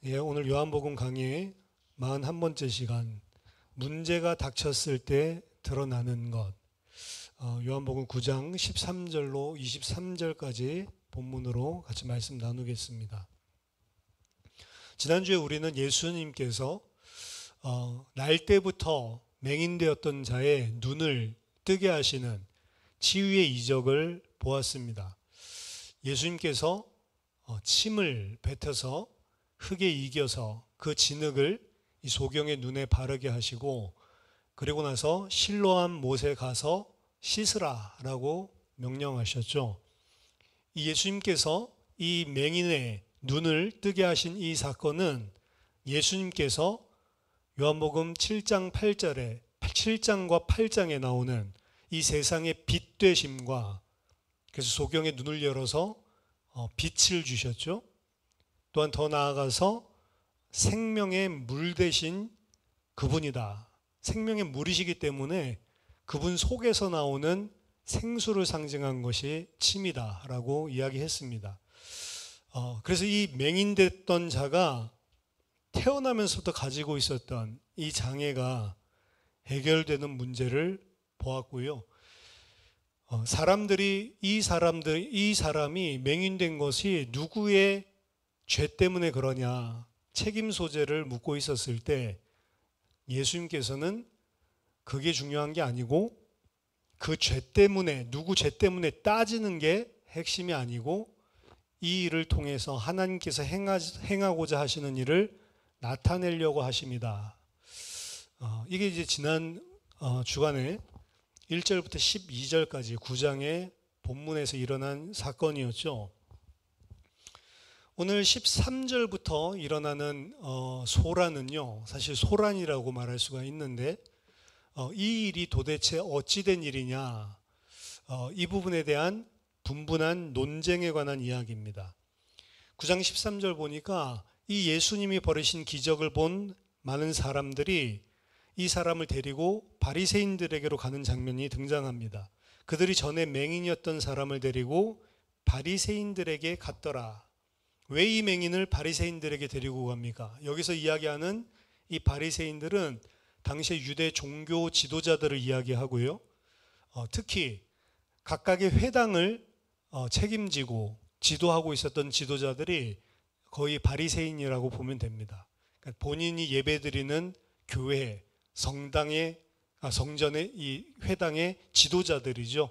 예, 오늘 요한복음 강의 41번째 시간, 문제가 닥쳤을 때 드러나는 것. 요한복음 9장 13절로 23절까지 본문으로 같이 말씀 나누겠습니다. 지난주에 우리는 예수님께서 날 때부터 맹인되었던 자의 눈을 뜨게 하시는 치유의 이적을 보았습니다. 예수님께서 침을 뱉어서 흙에 이겨서 그 진흙을 이 소경의 눈에 바르게 하시고, 그리고 나서 실로암 못에 가서 씻으라라고 명령하셨죠. 이 예수님께서 이 맹인의 눈을 뜨게 하신 이 사건은 예수님께서 요한복음 7장 8절에 7장과 8장에 나오는 이 세상의 빛 되심과, 그래서 소경의 눈을 열어서 빛을 주셨죠. 또한 더 나아가서 생명의 물 되신 그분이다. 생명의 물이시기 때문에 그분 속에서 나오는 생수를 상징한 것이 침이다 라고 이야기했습니다. 그래서 이 맹인됐던 자가 태어나면서부터 가지고 있었던 이 장애가 해결되는 문제를 보았고요. 이 사람이 맹인된 것이 누구의 죄 때문에 그러냐, 책임 소재를 묻고 있었을 때 예수님께서는 그게 중요한 게 아니고, 그 죄 때문에, 누구 죄 때문에 따지는 게 핵심이 아니고, 이 일을 통해서 하나님께서 행하고자 하시는 일을 나타내려고 하십니다. 이게 이제 지난 주간에 1절부터 12절까지 9장의 본문에서 일어난 사건이었죠. 오늘 13절부터 일어나는 소란은요, 사실 소란이라고 말할 수가 있는데, 이 일이 도대체 어찌된 일이냐, 이 부분에 대한 분분한 논쟁에 관한 이야기입니다. 9장 13절 보니까 이 예수님이 벌이신 기적을 본 많은 사람들이 이 사람을 데리고 바리새인들에게로 가는 장면이 등장합니다. 그들이 전에 맹인이었던 사람을 데리고 바리새인들에게 갔더라. 왜 이 맹인을 바리새인들에게 데리고 갑니까? 여기서 이야기하는 이 바리새인들은 당시의 유대 종교 지도자들을 이야기하고요. 특히 각각의 회당을 책임지고 지도하고 있었던 지도자들이 거의 바리새인이라고 보면 됩니다. 그러니까 본인이 예배드리는 교회, 성전의 이 회당의 지도자들이죠.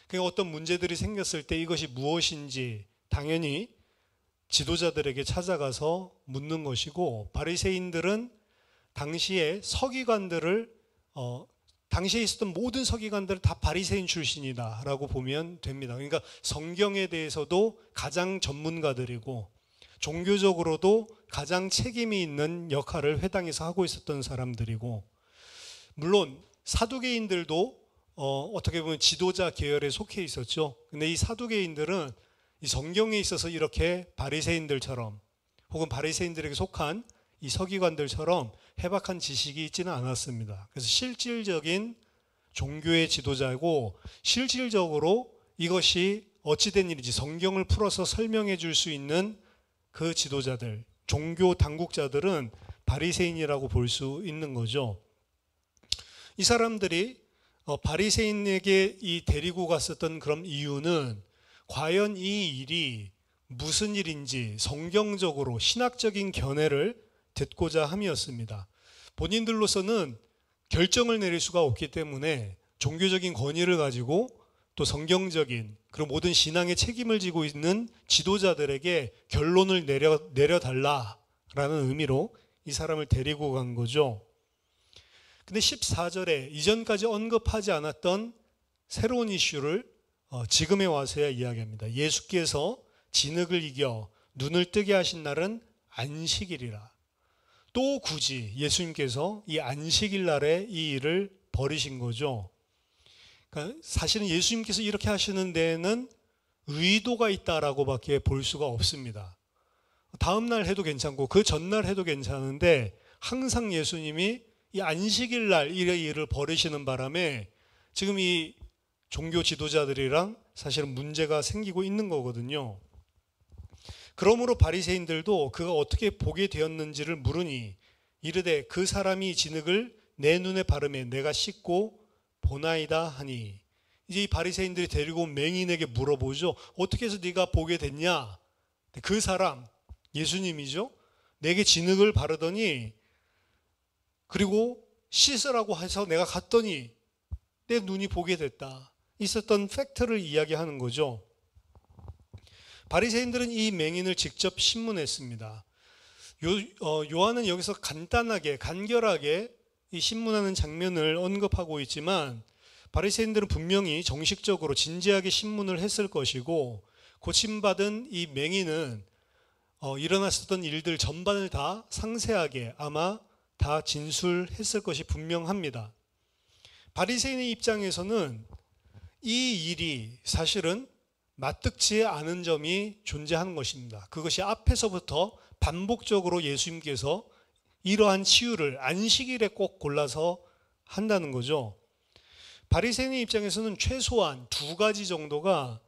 그러니까 어떤 문제들이 생겼을 때 이것이 무엇인지 당연히 지도자들에게 찾아가서 묻는 것이고, 바리새인들은 당시에 당시에 있었던 모든 서기관들은 다 바리새인 출신이다라고 보면 됩니다. 그러니까 성경에 대해서도 가장 전문가들이고 종교적으로도 가장 책임이 있는 역할을 회당에서 하고 있었던 사람들이고, 물론 사두개인들도 어떻게 보면 지도자 계열에 속해 있었죠. 근데 이 사두개인들은 이 성경에 있어서 이렇게 바리새인들처럼, 혹은 바리새인들에게 속한 이 서기관들처럼 해박한 지식이 있지는 않았습니다. 그래서 실질적인 종교의 지도자고, 실질적으로 이것이 어찌된 일인지 성경을 풀어서 설명해 줄 수 있는 그 지도자들, 종교 당국자들은 바리새인이라고 볼 수 있는 거죠. 이 사람들이 바리새인에게 데리고 갔었던 그런 이유는 과연 이 일이 무슨 일인지 성경적으로 신학적인 견해를 듣고자 함이었습니다. 본인들로서는 결정을 내릴 수가 없기 때문에 종교적인 권위를 가지고 또 성경적인 그런 모든 신앙의 책임을 지고 있는 지도자들에게 결론을 내려달라라는 의미로 이 사람을 데리고 간 거죠. 근데 14절에 이전까지 언급하지 않았던 새로운 이슈를 지금에 와서야 이야기합니다. 예수께서 진흙을 이겨 눈을 뜨게 하신 날은 안식일이라. 또 굳이 예수님께서 이 안식일 날에 이 일을 벌이신 거죠. 그러니까 사실은 예수님께서 이렇게 하시는 데에는 의도가 있다라고 밖에 볼 수가 없습니다. 다음 날 해도 괜찮고 그 전날 해도 괜찮은데, 항상 예수님이 이 안식일 날 이 일을 벌이시는 바람에 지금 이 종교 지도자들이랑 사실은 문제가 생기고 있는 거거든요. 그러므로 바리새인들도 그가 어떻게 보게 되었는지를 물으니 이르되 그 사람이 진흙을 내 눈에 바르매 내가 씻고 보나이다 하니. 이제 이 바리새인들이 데리고 온 맹인에게 물어보죠. 어떻게 해서 네가 보게 됐냐? 그 사람, 예수님이죠. 내게 진흙을 바르더니 그리고 씻으라고 해서 내가 갔더니 내 눈이 보게 됐다. 있었던 팩트를 이야기하는 거죠. 바리새인들은 이 맹인을 직접 신문했습니다. 요한은 여기서 간단하게 간결하게 이 신문하는 장면을 언급하고 있지만 바리새인들은 분명히 정식적으로 진지하게 신문을 했을 것이고 고침받은 이 맹인은 일어났었던 일들 전반을 다 상세하게 아마 다 진술했을 것이 분명합니다. 바리새인의 입장에서는 이 일이 사실은 마뜩지 않은 점이 존재하는 것입니다. 그것이 앞에서부터 반복적으로 예수님께서 이러한 치유를 안식일에 꼭 골라서 한다는 거죠. 바리새인의 입장에서는 최소한 두 가지 정도가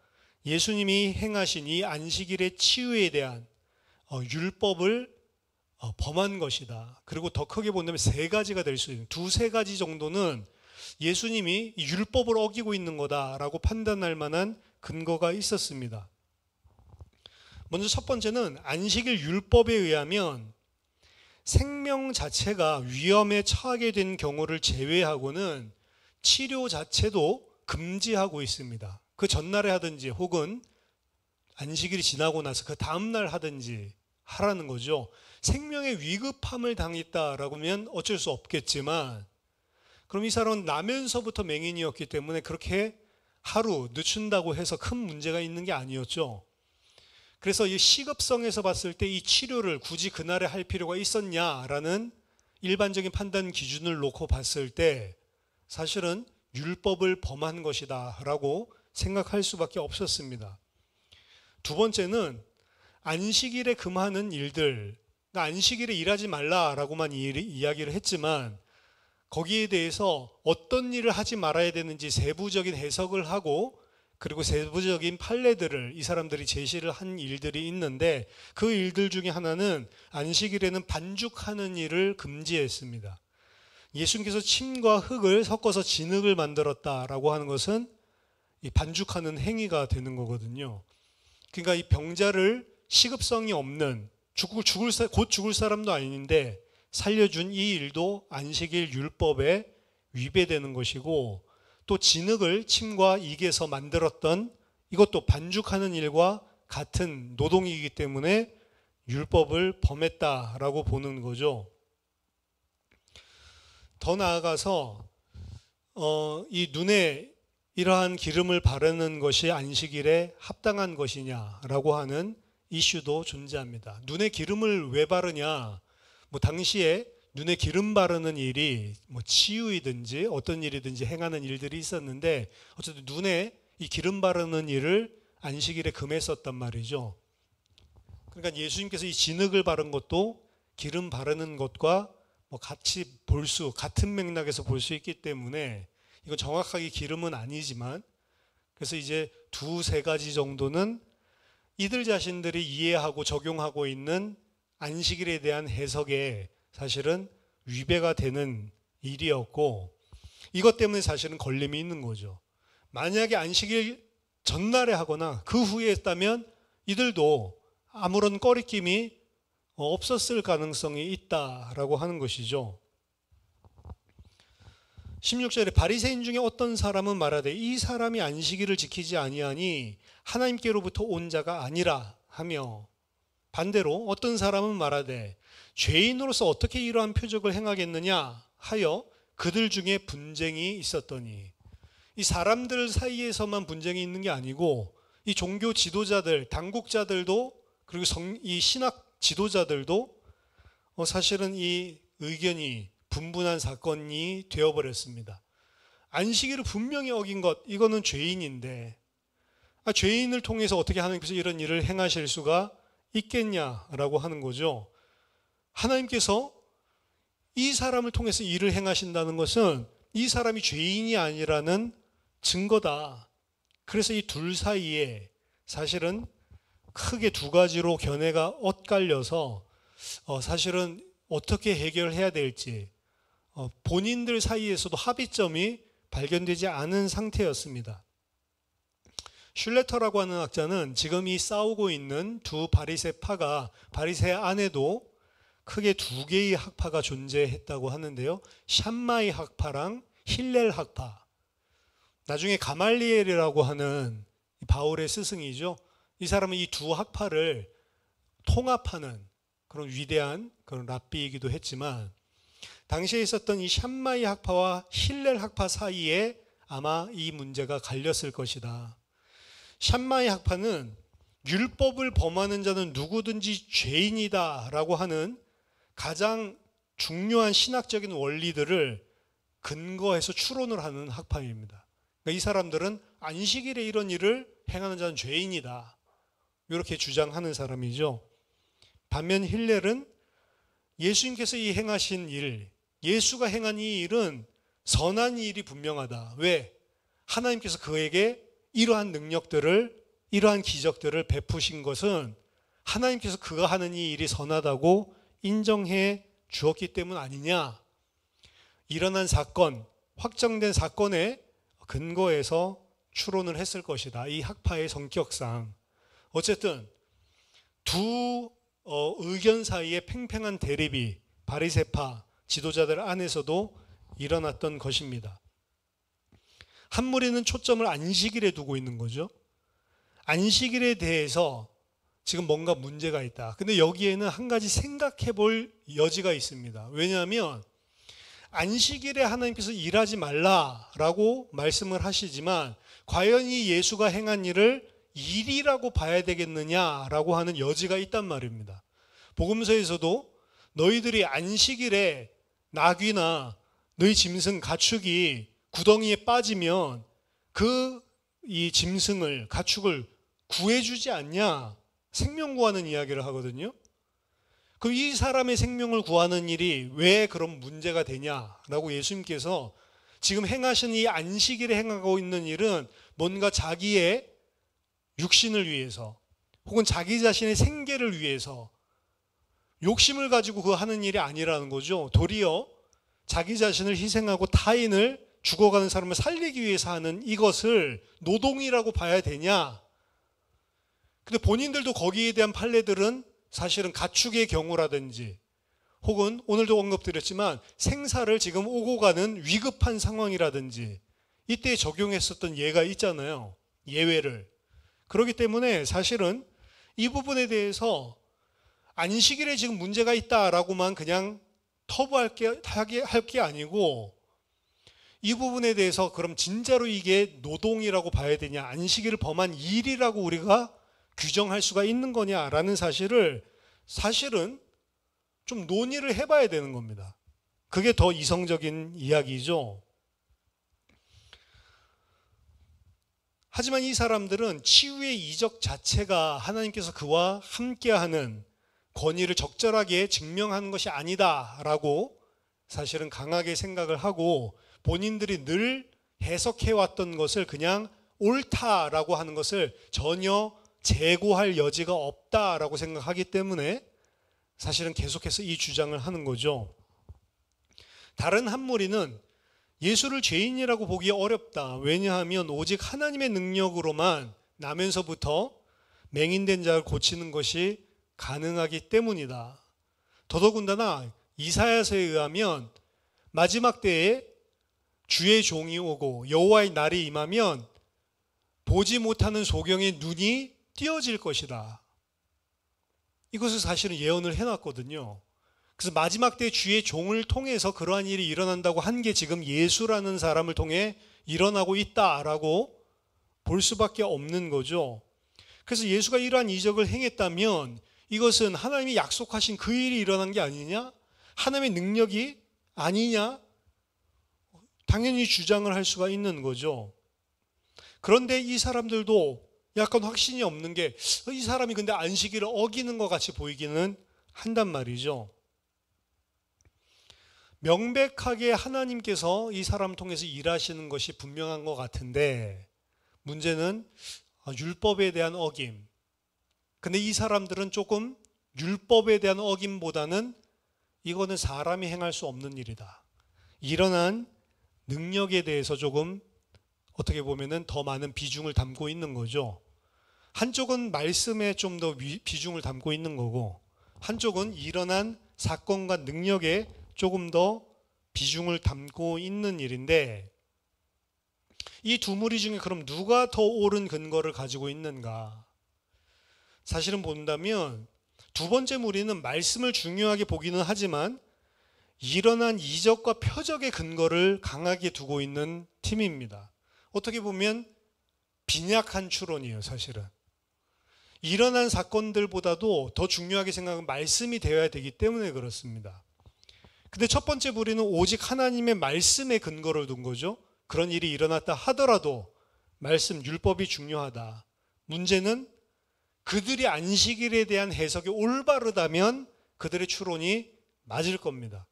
예수님이 행하신 이 안식일의 치유에 대한 율법을 범한 것이다. 그리고 더 크게 본다면 세 가지가 될 수 있는 두세 가지 정도는 예수님이 율법을 어기고 있는 거다라고 판단할 만한 근거가 있었습니다. 먼저 첫 번째는 안식일 율법에 의하면 생명 자체가 위험에 처하게 된 경우를 제외하고는 치료 자체도 금지하고 있습니다. 그 전날에 하든지 혹은 안식일이 지나고 나서 그 다음날 하든지 하라는 거죠. 생명의 위급함을 당했다라고 하면 어쩔 수 없겠지만 그럼 이 사람은 나면서부터 맹인이었기 때문에 그렇게 하루 늦춘다고 해서 큰 문제가 있는 게 아니었죠. 그래서 이 시급성에서 봤을 때 이 치료를 굳이 그날에 할 필요가 있었냐라는 일반적인 판단 기준을 놓고 봤을 때 사실은 율법을 범한 것이다 라고 생각할 수밖에 없었습니다. 두 번째는 안식일에 금하는 일들, 그러니까 안식일에 일하지 말라라고만 이야기를 했지만 거기에 대해서 어떤 일을 하지 말아야 되는지 세부적인 해석을 하고 그리고 세부적인 판례들을 이 사람들이 제시를 한 일들이 있는데 그 일들 중에 하나는 안식일에는 반죽하는 일을 금지했습니다. 예수님께서 침과 흙을 섞어서 진흙을 만들었다라고 하는 것은 이 반죽하는 행위가 되는 거거든요. 그러니까 이 병자를 시급성이 없는 곧 죽을 사람도 아닌데 살려준 이 일도 안식일 율법에 위배되는 것이고 또 진흙을 침과 익에서 만들었던 이것도 반죽하는 일과 같은 노동이기 때문에 율법을 범했다라고 보는 거죠. 더 나아가서 이 눈에 이러한 기름을 바르는 것이 안식일에 합당한 것이냐라고 하는 이슈도 존재합니다. 눈에 기름을 왜 바르냐? 당시에 눈에 기름 바르는 일이 치유이든지 어떤 일이든지 행하는 일들이 있었는데 어쨌든 눈에 이 기름 바르는 일을 안식일에 금했었단 말이죠. 그러니까 예수님께서 이 진흙을 바른 것도 기름 바르는 것과 같이 같은 맥락에서 볼 수 있기 때문에 이건 정확하게 기름은 아니지만 그래서 이제 두세 가지 정도는 이들 자신들이 이해하고 적용하고 있는 안식일에 대한 해석에 사실은 위배가 되는 일이었고 이것 때문에 사실은 걸림이 있는 거죠. 만약에 안식일 전날에 하거나 그 후에 했다면 이들도 아무런 꺼리낌이 없었을 가능성이 있다라고 하는 것이죠. 16절에 바리새인 중에 어떤 사람은 말하되 이 사람이 안식일을 지키지 아니하니 하나님께로부터 온 자가 아니라 하며 반대로 어떤 사람은 말하되 죄인으로서 어떻게 이러한 표적을 행하겠느냐 하여 그들 중에 분쟁이 있었더니 이 사람들 사이에서만 분쟁이 있는 게 아니고 이 종교 지도자들, 당국자들도 그리고 이 신학 지도자들도 사실은 이 의견이 분분한 사건이 되어버렸습니다. 안식일을 분명히 어긴 것, 이거는 죄인인데 죄인을 통해서 어떻게 하나님께서 이런 일을 행하실 수가 있겠냐라고 하는 거죠. 하나님께서 이 사람을 통해서 일을 행하신다는 것은 이 사람이 죄인이 아니라는 증거다. 그래서 이 둘 사이에 사실은 크게 두 가지로 견해가 엇갈려서 사실은 어떻게 해결해야 될지 본인들 사이에서도 합의점이 발견되지 않은 상태였습니다. 슐레터라고 하는 학자는 지금 이 싸우고 있는 두 바리새파가 바리새 안에도 크게 두 개의 학파가 존재했다고 하는데요. 샴마이 학파랑 힐렐 학파. 나중에 가말리엘이라고 하는 바울의 스승이죠. 이 사람은 이 두 학파를 통합하는 그런 위대한 그런 랍비이기도 했지만 당시에 있었던 이 샴마이 학파와 힐렐 학파 사이에 아마 이 문제가 갈렸을 것이다. 샴마이 학파는 율법을 범하는 자는 누구든지 죄인이다 라고 하는 가장 중요한 신학적인 원리들을 근거해서 추론을 하는 학파입니다. 그러니까 이 사람들은 안식일에 이런 일을 행하는 자는 죄인이다 이렇게 주장하는 사람이죠. 반면 힐렐은 예수님께서 이 행하신 일, 예수가 행한 이 일은 선한 일이 분명하다. 왜? 하나님께서 그에게 이러한 능력들을, 이러한 기적들을 베푸신 것은 하나님께서 그가 하는 이 일이 선하다고 인정해 주었기 때문 아니냐. 일어난 사건, 확정된 사건에 근거해서 추론을 했을 것이다. 이 학파의 성격상. 어쨌든 두 의견 사이에 팽팽한 대립이 바리새파 지도자들 안에서도 일어났던 것입니다. 한 무리는 초점을 안식일에 두고 있는 거죠. 안식일에 대해서 지금 뭔가 문제가 있다. 근데 여기에는 한 가지 생각해 볼 여지가 있습니다. 왜냐하면 안식일에 하나님께서 일하지 말라라고 말씀을 하시지만 과연 이 예수가 행한 일을 일이라고 봐야 되겠느냐라고 하는 여지가 있단 말입니다. 복음서에서도 너희들이 안식일에 나귀나 너희 짐승 가축이 구덩이에 빠지면 이 짐승을 가축을 구해주지 않냐 생명 구하는 이야기를 하거든요. 그럼 이 사람의 생명을 구하는 일이 왜 그런 문제가 되냐라고 예수님께서 지금 행하신 이 안식일에 행하고 있는 일은 뭔가 자기의 육신을 위해서 혹은 자기 자신의 생계를 위해서 욕심을 가지고 그 하는 일이 아니라는 거죠. 도리어 자기 자신을 희생하고 타인을 죽어가는 사람을 살리기 위해서 하는 이것을 노동이라고 봐야 되냐? 근데 본인들도 거기에 대한 판례들은 사실은 가축의 경우라든지 혹은 오늘도 언급드렸지만 생사를 지금 오고 가는 위급한 상황이라든지 이때 적용했었던 예가 있잖아요. 예외를. 그렇기 때문에 사실은 이 부분에 대해서 안식일에 지금 문제가 있다라고만 그냥 터부할 게 아니고 이 부분에 대해서 그럼 진짜로 이게 노동이라고 봐야 되냐, 안식일을 범한 일이라고 우리가 규정할 수가 있는 거냐라는 사실은 좀 논의를 해봐야 되는 겁니다. 그게 더 이성적인 이야기죠. 하지만 이 사람들은 치유의 이적 자체가 하나님께서 그와 함께하는 권위를 적절하게 증명하는 것이 아니다라고 사실은 강하게 생각을 하고 본인들이 늘 해석해왔던 것을 그냥 옳다라고 하는 것을 전혀 재고할 여지가 없다라고 생각하기 때문에 사실은 계속해서 이 주장을 하는 거죠. 다른 한 무리는 예수를 죄인이라고 보기 어렵다. 왜냐하면 오직 하나님의 능력으로만 나면서부터 맹인된 자를 고치는 것이 가능하기 때문이다. 더더군다나 이사야서에 의하면 마지막 때에 주의 종이 오고 여호와의 날이 임하면 보지 못하는 소경의 눈이 띄어질 것이다. 이것을 사실은 예언을 해놨거든요. 그래서 마지막 때 주의 종을 통해서 그러한 일이 일어난다고 한 게 지금 예수라는 사람을 통해 일어나고 있다라고 볼 수밖에 없는 거죠. 그래서 예수가 이러한 이적을 행했다면 이것은 하나님이 약속하신 그 일이 일어난 게 아니냐? 하나님의 능력이 아니냐? 당연히 주장을 할 수가 있는 거죠. 그런데 이 사람들도 약간 확신이 없는 게 이 사람이 근데 안식일을 어기는 것 같이 보이기는 한단 말이죠. 명백하게 하나님께서 이 사람 통해서 일하시는 것이 분명한 것 같은데 문제는 율법에 대한 어김, 근데 이 사람들은 조금 율법에 대한 어김보다는 이거는 사람이 행할 수 없는 일이다, 일어난 능력에 대해서 조금 어떻게 보면은 더 많은 비중을 담고 있는 거죠. 한쪽은 말씀에 좀 더 비중을 담고 있는 거고, 한쪽은 일어난 사건과 능력에 조금 더 비중을 담고 있는 일인데, 이 두 무리 중에 그럼 누가 더 옳은 근거를 가지고 있는가? 사실은 본다면 두 번째 무리는 말씀을 중요하게 보기는 하지만 일어난 이적과 표적의 근거를 강하게 두고 있는 팀입니다. 어떻게 보면 빈약한 추론이에요, 사실은. 일어난 사건들보다도 더 중요하게 생각하면 말씀이 되어야 되기 때문에 그렇습니다. 근데 첫 번째 무리는 오직 하나님의 말씀에 근거를 둔 거죠. 그런 일이 일어났다 하더라도 말씀, 율법이 중요하다. 문제는 그들이 안식일에 대한 해석이 올바르다면 그들의 추론이 맞을 겁니다.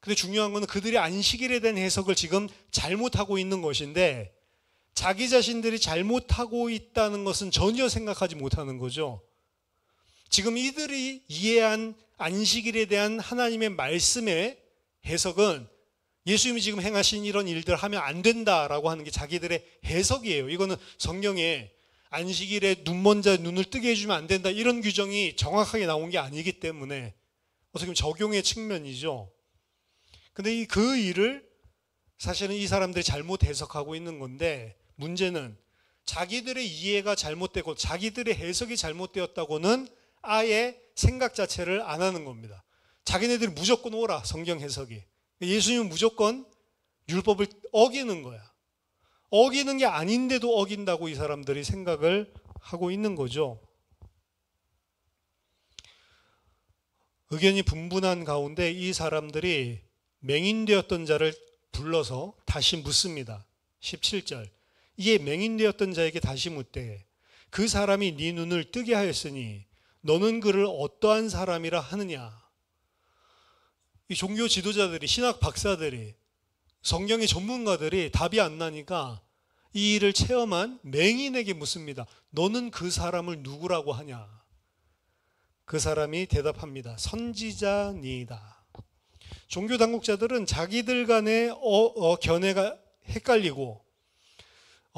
근데 중요한 것은 그들이 안식일에 대한 해석을 지금 잘못하고 있는 것인데, 자기 자신들이 잘못하고 있다는 것은 전혀 생각하지 못하는 거죠. 지금 이들이 이해한 안식일에 대한 하나님의 말씀의 해석은 예수님이 지금 행하신 이런 일들 하면 안 된다라고 하는 게 자기들의 해석이에요. 이거는 성경에 안식일에 눈먼 자 눈을 뜨게 해주면 안 된다, 이런 규정이 정확하게 나온 게 아니기 때문에 어떻게 보면 적용의 측면이죠. 근데 그 일을 사실은 이 사람들이 잘못 해석하고 있는 건데, 문제는 자기들의 이해가 잘못되고 자기들의 해석이 잘못되었다고는 아예 생각 자체를 안 하는 겁니다. 자기네들이 무조건 옳아, 성경 해석이. 예수님은 무조건 율법을 어기는 거야. 어기는 게 아닌데도 어긴다고 이 사람들이 생각을 하고 있는 거죠. 의견이 분분한 가운데 이 사람들이 맹인되었던 자를 불러서 다시 묻습니다. 17절. 이에 맹인되었던 자에게 다시 묻되 그 사람이 네 눈을 뜨게 하였으니 너는 그를 어떠한 사람이라 하느냐. 이 종교 지도자들이, 신학 박사들이, 성경의 전문가들이 답이 안 나니까 이 일을 체험한 맹인에게 묻습니다. 너는 그 사람을 누구라고 하냐? 그 사람이 대답합니다. 선지자니이다. 종교 당국자들은 자기들 간의 견해가 헷갈리고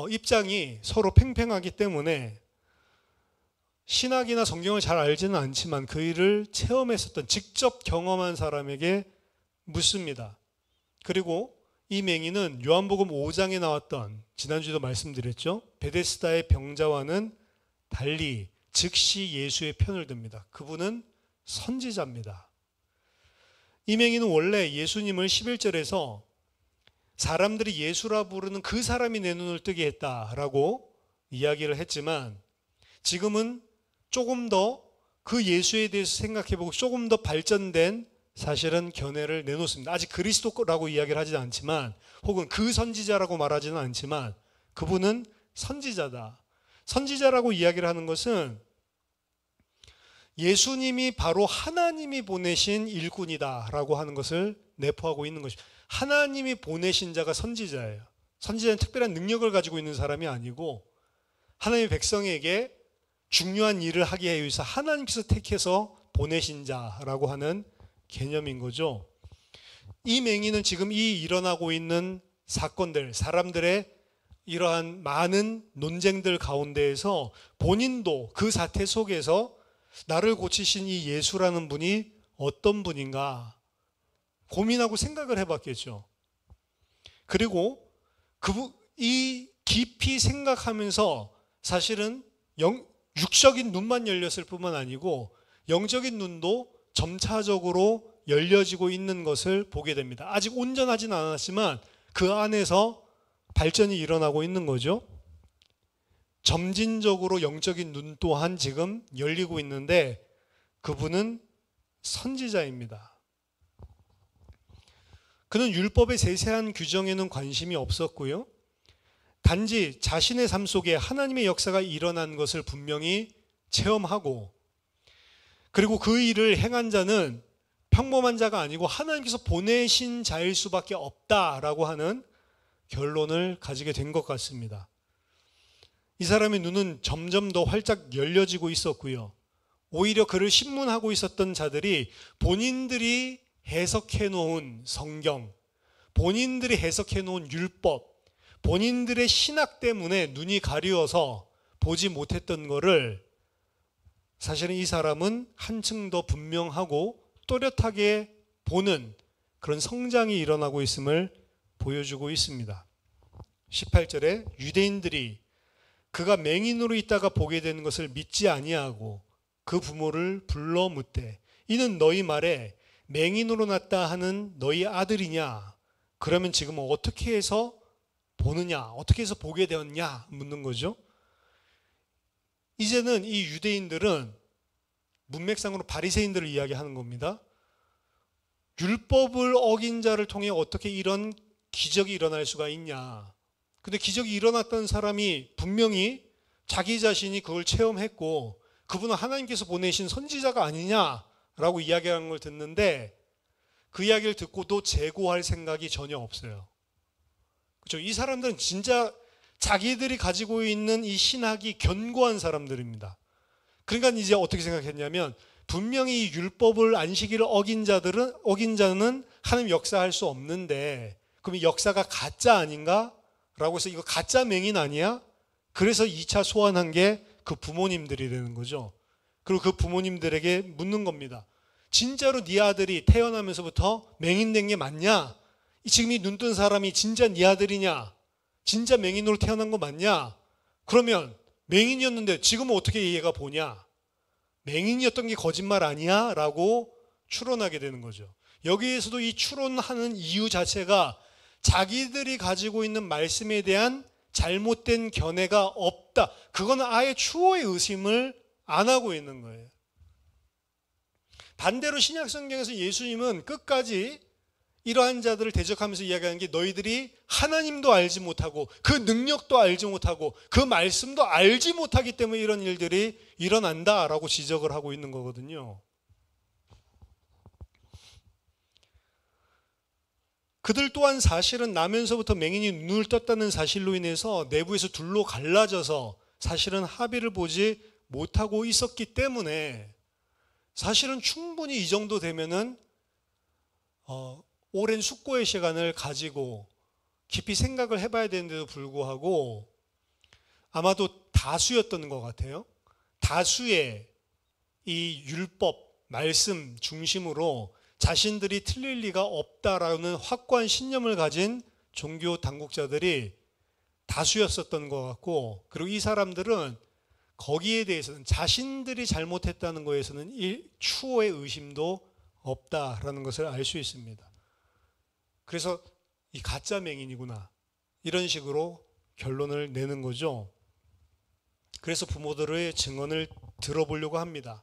입장이 서로 팽팽하기 때문에 신학이나 성경을 잘 알지는 않지만 그 일을 체험했었던, 직접 경험한 사람에게 묻습니다. 그리고 이 맹인은 요한복음 5장에 나왔던, 지난주에도 말씀드렸죠, 베데스다의 병자와는 달리 즉시 예수의 편을 듭니다. 그분은 선지자입니다. 이 맹인은 원래 예수님을 11절에서 사람들이 예수라 부르는 그 사람이 내 눈을 뜨게 했다라고 이야기를 했지만, 지금은 조금 더 그 예수에 대해서 생각해보고 조금 더 발전된 사실은 견해를 내놓습니다. 아직 그리스도라고 이야기를 하지는 않지만, 혹은 그 선지자라고 말하지는 않지만 그분은 선지자다. 선지자라고 이야기를 하는 것은 예수님이 바로 하나님이 보내신 일꾼이다라고 하는 것을 내포하고 있는 것입니다. 하나님이 보내신 자가 선지자예요. 선지자는 특별한 능력을 가지고 있는 사람이 아니고 하나님의 백성에게 중요한 일을 하게 해 위해서 하나님께서 택해서 보내신 자라고 하는 개념인 거죠. 이 맹인은 지금 이 일어나고 있는 사건들, 사람들의 이러한 많은 논쟁들 가운데에서 본인도 그 사태 속에서 나를 고치신 이 예수라는 분이 어떤 분인가 고민하고 생각을 해봤겠죠. 그리고 이 깊이 생각하면서 사실은 육적인 눈만 열렸을 뿐만 아니고 영적인 눈도 점차적으로 열려지고 있는 것을 보게 됩니다. 아직 온전하진 않았지만 그 안에서 발전이 일어나고 있는 거죠. 점진적으로 영적인 눈 또한 지금 열리고 있는데 그분은 선지자입니다. 그는 율법의 세세한 규정에는 관심이 없었고요. 단지 자신의 삶 속에 하나님의 역사가 일어난 것을 분명히 체험하고, 그리고 그 일을 행한 자는 평범한 자가 아니고 하나님께서 보내신 자일 수밖에 없다라고 하는 결론을 가지게 된 것 같습니다. 이 사람의 눈은 점점 더 활짝 열려지고 있었고요. 오히려 그를 신문하고 있었던 자들이 본인들이 해석해 놓은 성경, 본인들이 해석해 놓은 율법, 본인들의 신학 때문에 눈이 가리워서 보지 못했던 거를 사실은 이 사람은 한층 더 분명하고 또렷하게 보는 그런 성장이 일어나고 있음을 보여주고 있습니다. 18절에 유대인들이 그가 맹인으로 있다가 보게 되는 것을 믿지 아니하고 그 부모를 불러 묻되 이는 너희 말에 맹인으로 났다 하는 너희 아들이냐? 그러면 지금 어떻게 해서 보느냐? 어떻게 해서 보게 되었냐? 묻는 거죠. 이제는 이 유대인들은 문맥상으로 바리새인들을 이야기하는 겁니다. 율법을 어긴 자를 통해 어떻게 이런 기적이 일어날 수가 있냐? 근데 기적이 일어났던 사람이 분명히 자기 자신이 그걸 체험했고 그분은 하나님께서 보내신 선지자가 아니냐라고 이야기하는 걸 듣는데 그 이야기를 듣고도 재고할 생각이 전혀 없어요. 그렇죠? 이 사람들은 진짜 자기들이 가지고 있는 이 신학이 견고한 사람들입니다. 그러니까 이제 어떻게 생각했냐면 분명히 율법을 안식일을 어긴 자는 하나님 역사할 수 없는데 그럼 이 역사가 가짜 아닌가? 라고 해서 이거 가짜 맹인 아니야? 그래서 2차 소환한 게 그 부모님들이 되는 거죠. 그리고 그 부모님들에게 묻는 겁니다. 진짜로 네 아들이 태어나면서부터 맹인된 게 맞냐? 지금 이 눈뜬 사람이 진짜 네 아들이냐? 진짜 맹인으로 태어난 거 맞냐? 그러면 맹인이었는데 지금은 어떻게 얘가 보냐? 맹인이었던 게 거짓말 아니야? 라고 추론하게 되는 거죠. 여기에서도 이 추론하는 이유 자체가 자기들이 가지고 있는 말씀에 대한 잘못된 견해가 없다. 그거는 아예 추호의 의심을 안 하고 있는 거예요. 반대로 신약 성경에서 예수님은 끝까지 이러한 자들을 대적하면서 이야기하는 게 너희들이 하나님도 알지 못하고 그 능력도 알지 못하고 그 말씀도 알지 못하기 때문에 이런 일들이 일어난다라고 지적을 하고 있는 거거든요. 그들 또한 사실은 나면서부터 맹인이 눈을 떴다는 사실로 인해서 내부에서 둘로 갈라져서 사실은 합의를 보지 못하고 있었기 때문에 사실은 충분히 이 정도 되면은 오랜 숙고의 시간을 가지고 깊이 생각을 해봐야 되는데도 불구하고 아마도 다수였던 것 같아요. 다수의 이 율법, 말씀 중심으로 자신들이 틀릴 리가 없다라는 확고한 신념을 가진 종교 당국자들이 다수였었던 것 같고 그리고 이 사람들은 거기에 대해서는 자신들이 잘못했다는 것에서는 추호의 의심도 없다라는 것을 알 수 있습니다. 그래서 이 가짜 맹인이구나 이런 식으로 결론을 내는 거죠. 그래서 부모들의 증언을 들어보려고 합니다.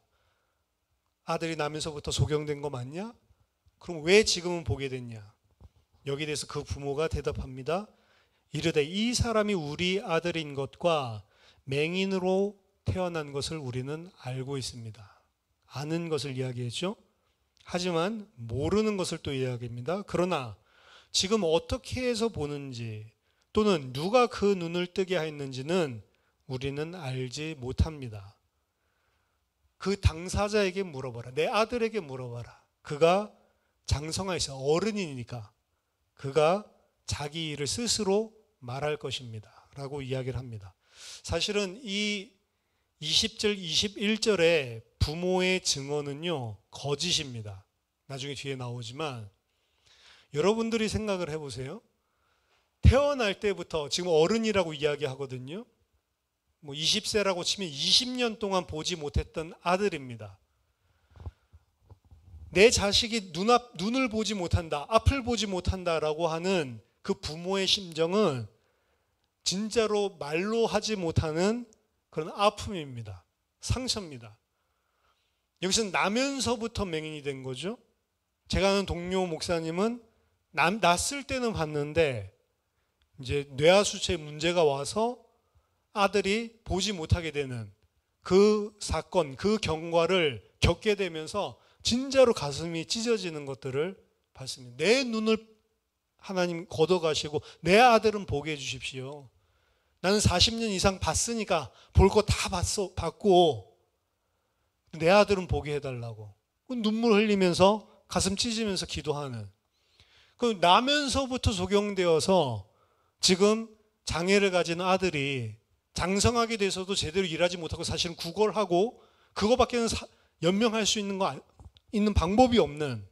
아들이 나면서부터 소경된 거 맞냐? 그럼 왜 지금은 보게 됐냐? 여기에 대해서 그 부모가 대답합니다. 이르되 이 사람이 우리 아들인 것과 맹인으로 태어난 것을 우리는 알고 있습니다. 아는 것을 이야기했죠. 하지만 모르는 것을 또 이야기합니다. 그러나 지금 어떻게 해서 보는지 또는 누가 그 눈을 뜨게 하였는지는 우리는 알지 못합니다. 그 당사자에게 물어봐라. 내 아들에게 물어봐라. 그가 장성하여서 어른이니까 그가 자기 일을 스스로 말할 것입니다. 라고 이야기를 합니다. 사실은 이 20절, 21절의 부모의 증언은요, 거짓입니다. 나중에 뒤에 나오지만 여러분들이 생각을 해보세요. 태어날 때부터 지금 어른이라고 이야기하거든요. 20세라고 치면 20년 동안 보지 못했던 아들입니다. 내 자식이 눈을 보지 못한다, 앞을 보지 못한다라고 하는 그 부모의 심정은 진짜로 말로 하지 못하는 그런 아픔입니다. 상처입니다. 여기서 나면서부터 맹인이 된 거죠. 제가 아는 동료 목사님은 낳았을 때는 봤는데 이제 뇌하수체 문제가 와서 아들이 보지 못하게 되는 그 사건, 그 경과를 겪게 되면서 진짜로 가슴이 찢어지는 것들을 봤습니다. 내 눈을 하나님 걷어가시고 내 아들은 보게 해주십시오. 나는 40년 이상 봤으니까 볼 거 다 봤고 내 아들은 보게 해달라고. 눈물 흘리면서 가슴 찢으면서 기도하는. 그 나면서부터 적용되어서 지금 장애를 가진 아들이 장성하게 돼서도 제대로 일하지 못하고 사실은 구걸하고 그거밖에는 연명할 수 있는 방법이 없는,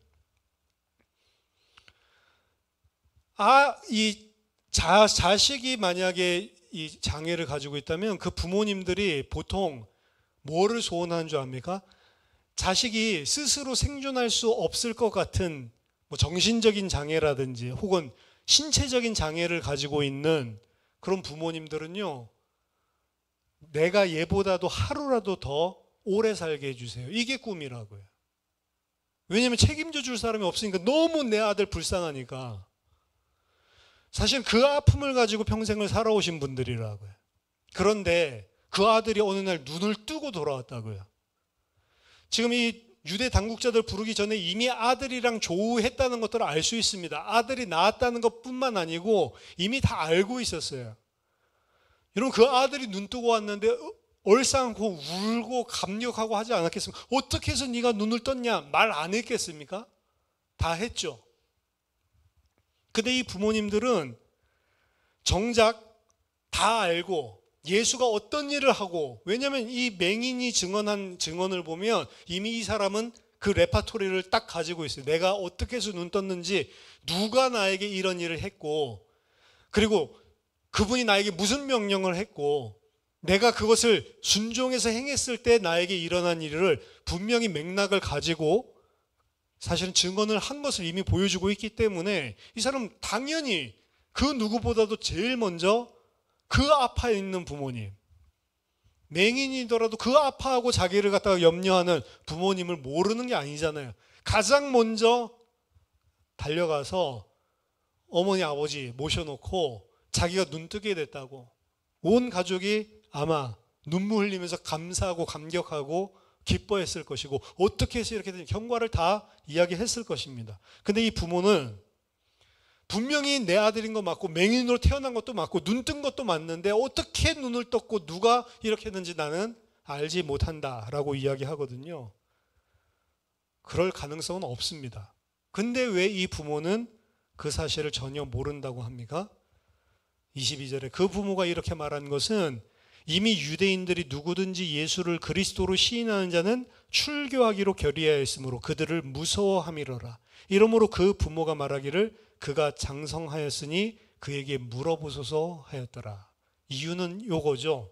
이 자식이 만약에 이 장애를 가지고 있다면 그 부모님들이 보통 뭐를 소원하는 줄 압니까? 자식이 스스로 생존할 수 없을 것 같은 뭐 정신적인 장애라든지 혹은 신체적인 장애를 가지고 있는 그런 부모님들은요, 내가 얘보다도 하루라도 더 오래 살게 해주세요. 이게 꿈이라고요. 왜냐하면 책임져 줄 사람이 없으니까, 너무 내 아들 불쌍하니까. 사실 그 아픔을 가지고 평생을 살아오신 분들이라고요. 그런데 그 아들이 어느 날 눈을 뜨고 돌아왔다고요. 지금 이 유대 당국자들 부르기 전에 이미 아들이랑 조우했다는 것들을 알 수 있습니다. 아들이 낳았다는 것뿐만 아니고 이미 다 알고 있었어요. 여러분, 그 아들이 눈 뜨고 왔는데 얼싸안고 울고 감격하고 하지 않았겠습니까? 어떻게 해서 네가 눈을 떴냐? 말 안 했겠습니까? 다 했죠. 근데 이 부모님들은 정작 다 알고 예수가 어떤 일을 하고, 왜냐하면 이 맹인이 증언한 증언을 보면 이미 이 사람은 그 레파토리를 딱 가지고 있어요. 내가 어떻게 해서 눈 떴는지, 누가 나에게 이런 일을 했고, 그리고 그분이 나에게 무슨 명령을 했고, 내가 그것을 순종해서 행했을 때 나에게 일어난 일을 분명히 맥락을 가지고 사실은 증언을 한 것을 이미 보여주고 있기 때문에 이 사람은 당연히 그 누구보다도 제일 먼저 그 아파에 있는 부모님, 맹인이더라도 그 아파하고 자기를 갖다가 염려하는 부모님을 모르는 게 아니잖아요. 가장 먼저 달려가서 어머니 아버지 모셔놓고 자기가 눈 뜨게 됐다고 온 가족이 아마 눈물 흘리면서 감사하고 감격하고 기뻐했을 것이고, 어떻게 해서 이렇게 된 경과를 다 이야기했을 것입니다. 근데 이 부모는 분명히 내 아들인 거 맞고 맹인으로 태어난 것도 맞고 눈 뜬 것도 맞는데 어떻게 눈을 떴고 누가 이렇게 했는지 나는 알지 못한다라고 이야기하거든요. 그럴 가능성은 없습니다. 근데 왜 이 부모는 그 사실을 전혀 모른다고 합니까? 22절에 그 부모가 이렇게 말한 것은 이미 유대인들이 누구든지 예수를 그리스도로 시인하는 자는 출교하기로 결의하였으므로 그들을 무서워함이로라. 이러므로 그 부모가 말하기를 그가 장성하였으니 그에게 물어보소서 하였더라. 이유는 요거죠.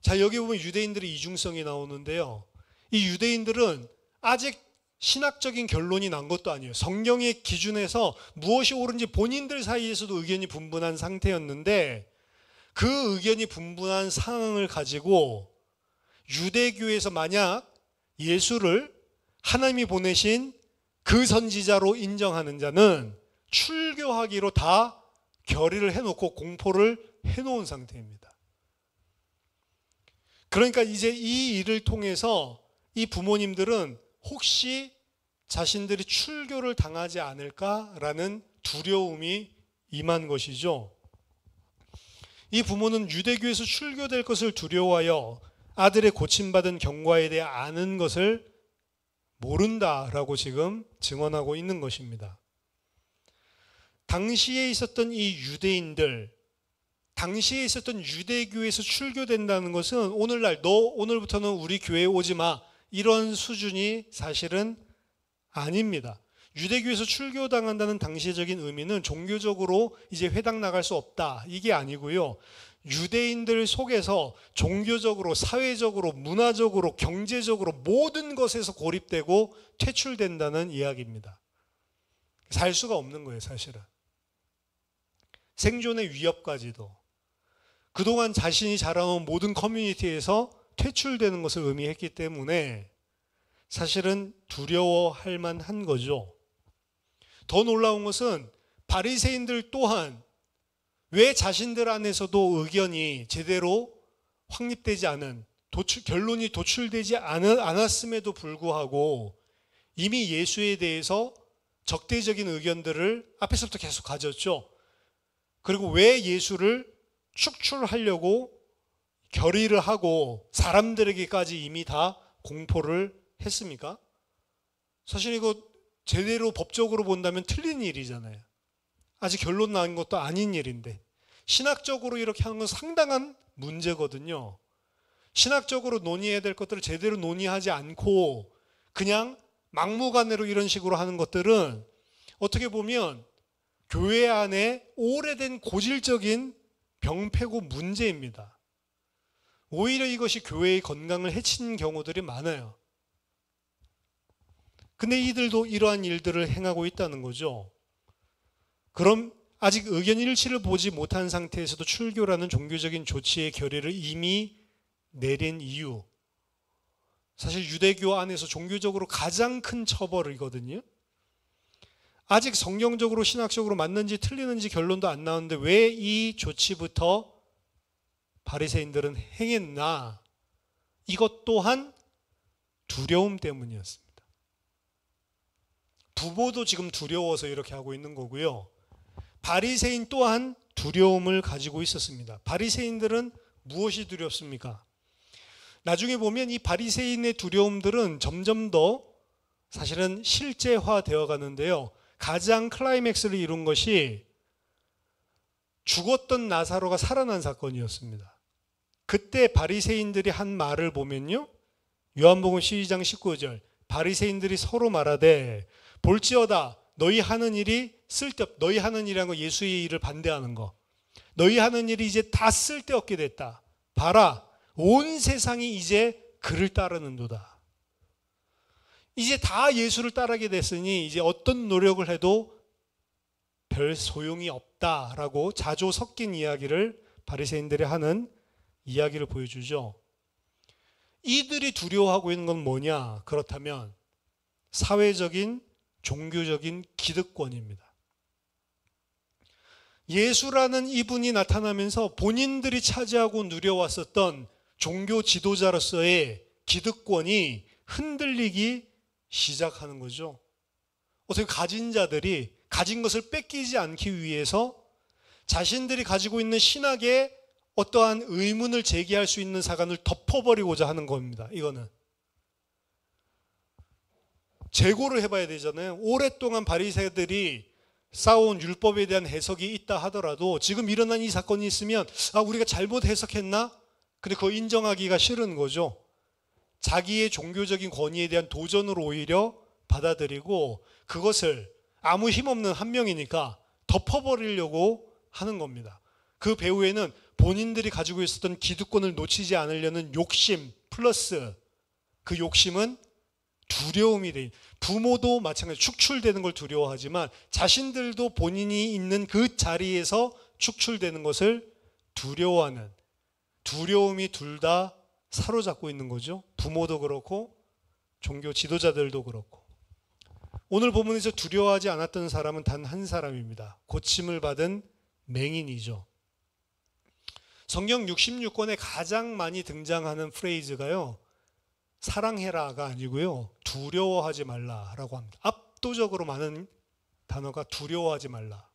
자, 여기 보면 유대인들의 이중성이 나오는데요. 이 유대인들은 아직 신학적인 결론이 난 것도 아니에요. 성경의 기준에서 무엇이 옳은지 본인들 사이에서도 의견이 분분한 상태였는데, 그 의견이 분분한 상황을 가지고 유대교에서 만약 예수를 하나님이 보내신 그 선지자로 인정하는 자는 출교하기로 다 결의를 해놓고 공포를 해놓은 상태입니다. 그러니까 이제 이 일을 통해서 이 부모님들은 혹시 자신들이 출교를 당하지 않을까라는 두려움이 임한 것이죠. 이 부모는 유대교에서 출교될 것을 두려워하여 아들의 고침받은 경과에 대해 아는 것을 모른다라고 지금 증언하고 있는 것입니다. 당시에 있었던 이 유대인들, 당시에 있었던 유대교에서 출교된다는 것은 오늘날 너 오늘부터는 우리 교회에 오지 마, 이런 수준이 사실은 아닙니다. 유대교에서 출교당한다는 당시적인 의미는 종교적으로 이제 회당 나갈 수 없다, 이게 아니고요. 유대인들 속에서 종교적으로, 사회적으로, 문화적으로, 경제적으로 모든 것에서 고립되고 퇴출된다는 이야기입니다. 살 수가 없는 거예요, 사실은. 생존의 위협까지도. 그동안 자신이 자라온 모든 커뮤니티에서 퇴출되는 것을 의미했기 때문에 사실은 두려워할 만한 거죠. 더 놀라운 것은 바리새인들 또한 왜 자신들 안에서도 의견이 제대로 확립되지 않은, 결론이 도출되지 않았음에도 불구하고 이미 예수에 대해서 적대적인 의견들을 앞에서부터 계속 가졌죠. 그리고 왜 예수를 축출하려고 결의를 하고 사람들에게까지 이미 다 공포를 했습니까? 사실 이거 제대로 법적으로 본다면 틀린 일이잖아요. 아직 결론 난 것도 아닌 일인데 신학적으로 이렇게 하는 건 상당한 문제거든요. 신학적으로 논의해야 될 것들을 제대로 논의하지 않고 그냥 막무가내로 이런 식으로 하는 것들은 어떻게 보면 교회 안에 오래된 고질적인 병폐고 문제입니다. 오히려 이것이 교회의 건강을 해치는 경우들이 많아요. 근데 이들도 이러한 일들을 행하고 있다는 거죠. 그럼 아직 의견 일치를 보지 못한 상태에서도 출교라는 종교적인 조치의 결의를 이미 내린 이유, 사실 유대교 안에서 종교적으로 가장 큰 처벌이거든요. 아직 성경적으로 신학적으로 맞는지 틀리는지 결론도 안 나오는데 왜 이 조치부터 바리새인들은 행했나? 이것 또한 두려움 때문이었습니다. 부모도 지금 두려워서 이렇게 하고 있는 거고요. 바리새인 또한 두려움을 가지고 있었습니다. 바리새인들은 무엇이 두렵습니까? 나중에 보면 이 바리새인의 두려움들은 점점 더 사실은 실제화되어 가는데요. 가장 클라이맥스를 이룬 것이 죽었던 나사로가 살아난 사건이었습니다. 그때 바리새인들이 한 말을 보면요. 요한복음 12장 19절 바리새인들이 서로 말하되 볼지어다 너희 하는 일이 너희 하는 일이라는 거 예수의 일을 반대하는 거. 너희 하는 일이 이제 다 쓸데없게 됐다. 봐라 온 세상이 이제 그를 따르는도다. 이제 다 예수를 따르게 됐으니 이제 어떤 노력을 해도 별 소용이 없다라고 자조 섞인 이야기를 바리새인들이 하는 이야기를 보여주죠. 이들이 두려워하고 있는 건 뭐냐? 그렇다면 사회적인 종교적인 기득권입니다. 예수라는 이분이 나타나면서 본인들이 차지하고 누려왔었던 종교 지도자로서의 기득권이 흔들리기 시작하는 거죠. 어떻게 가진 자들이 가진 것을 뺏기지 않기 위해서 자신들이 가지고 있는 신학에 어떠한 의문을 제기할 수 있는 사관을 덮어버리고자 하는 겁니다. 이거는 재고를 해봐야 되잖아요. 오랫동안 바리새인들이 쌓아온 율법에 대한 해석이 있다 하더라도 지금 일어난 이 사건이 있으면 우리가 잘못 해석했나? 근데 그거 인정하기가 싫은 거죠. 자기의 종교적인 권위에 대한 도전으로 오히려 받아들이고 그것을 아무 힘없는 한 명이니까 덮어버리려고 하는 겁니다. 그 배후에는 본인들이 가지고 있었던 기득권을 놓치지 않으려는 욕심 플러스 그 욕심은 두려움이 돼. 부모도 마찬가지로 축출되는 걸 두려워하지만 자신들도 본인이 있는 그 자리에서 축출되는 것을 두려워하는 두려움이 둘 다 사로잡고 있는 거죠. 부모도 그렇고 종교 지도자들도 그렇고. 오늘 본문에서 두려워하지 않았던 사람은 단 한 사람입니다. 고침을 받은 맹인이죠. 성경 66권에 가장 많이 등장하는 프레이즈가요. 사랑해라가 아니고요. 두려워하지 말라라고 합니다. 압도적으로 많은 단어가 두려워하지 말라.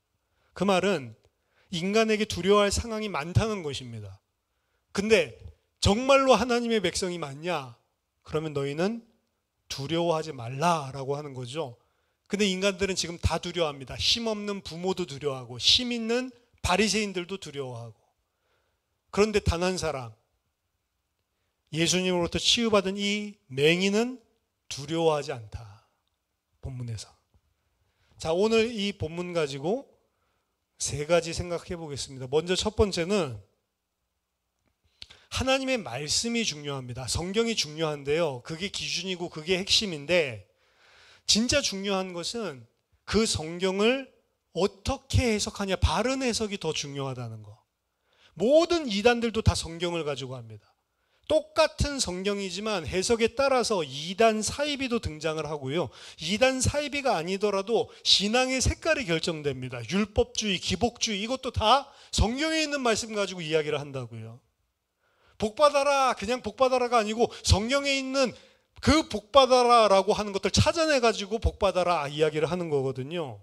그 말은 인간에게 두려워할 상황이 많다는 것입니다. 근데 정말로 하나님의 백성이 많냐? 그러면 너희는 두려워하지 말라라고 하는 거죠. 근데 인간들은 지금 다 두려워합니다. 힘없는 부모도 두려워하고 힘 있는 바리새인들도 두려워하고. 그런데 단 한 사람 예수님으로부터 치유받은 이 맹인은 두려워하지 않다. 본문에서. 자, 오늘 이 본문 가지고 세 가지 생각해 보겠습니다. 먼저 첫 번째는 하나님의 말씀이 중요합니다. 성경이 중요한데요. 그게 기준이고 그게 핵심인데 진짜 중요한 것은 그 성경을 어떻게 해석하냐, 바른 해석이 더 중요하다는 거. 모든 이단들도 다 성경을 가지고 합니다. 똑같은 성경이지만 해석에 따라서 이단 사이비도 등장을 하고요. 이단 사이비가 아니더라도 신앙의 색깔이 결정됩니다. 율법주의, 기복주의 이것도 다 성경에 있는 말씀 가지고 이야기를 한다고요. 복받아라 그냥 복받아라가 아니고 성경에 있는 그 복받아라라고 하는 것들 찾아내가지고 복받아라 이야기를 하는 거거든요.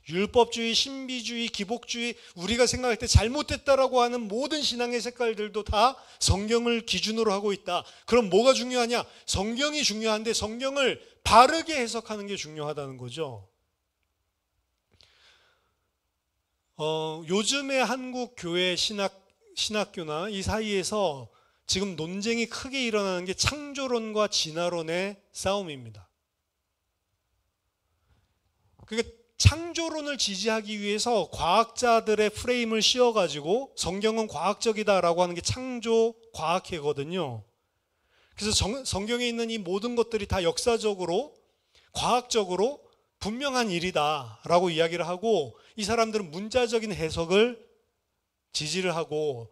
율법주의, 신비주의, 기복주의, 우리가 생각할 때 잘못됐다라고 하는 모든 신앙의 색깔들도 다 성경을 기준으로 하고 있다. 그럼 뭐가 중요하냐? 성경이 중요한데 성경을 바르게 해석하는 게 중요하다는 거죠. 요즘의 한국 교회 신학교나 이 사이에서 지금 논쟁이 크게 일어나는 게 창조론과 진화론의 싸움입니다. 그러니까 창조론을 지지하기 위해서 과학자들의 프레임을 씌워가지고 성경은 과학적이다라고 하는 게 창조 과학회거든요. 그래서 성경에 있는 이 모든 것들이 다 역사적으로, 과학적으로 분명한 일이다라고 이야기를 하고, 이 사람들은 문자적인 해석을 지지를 하고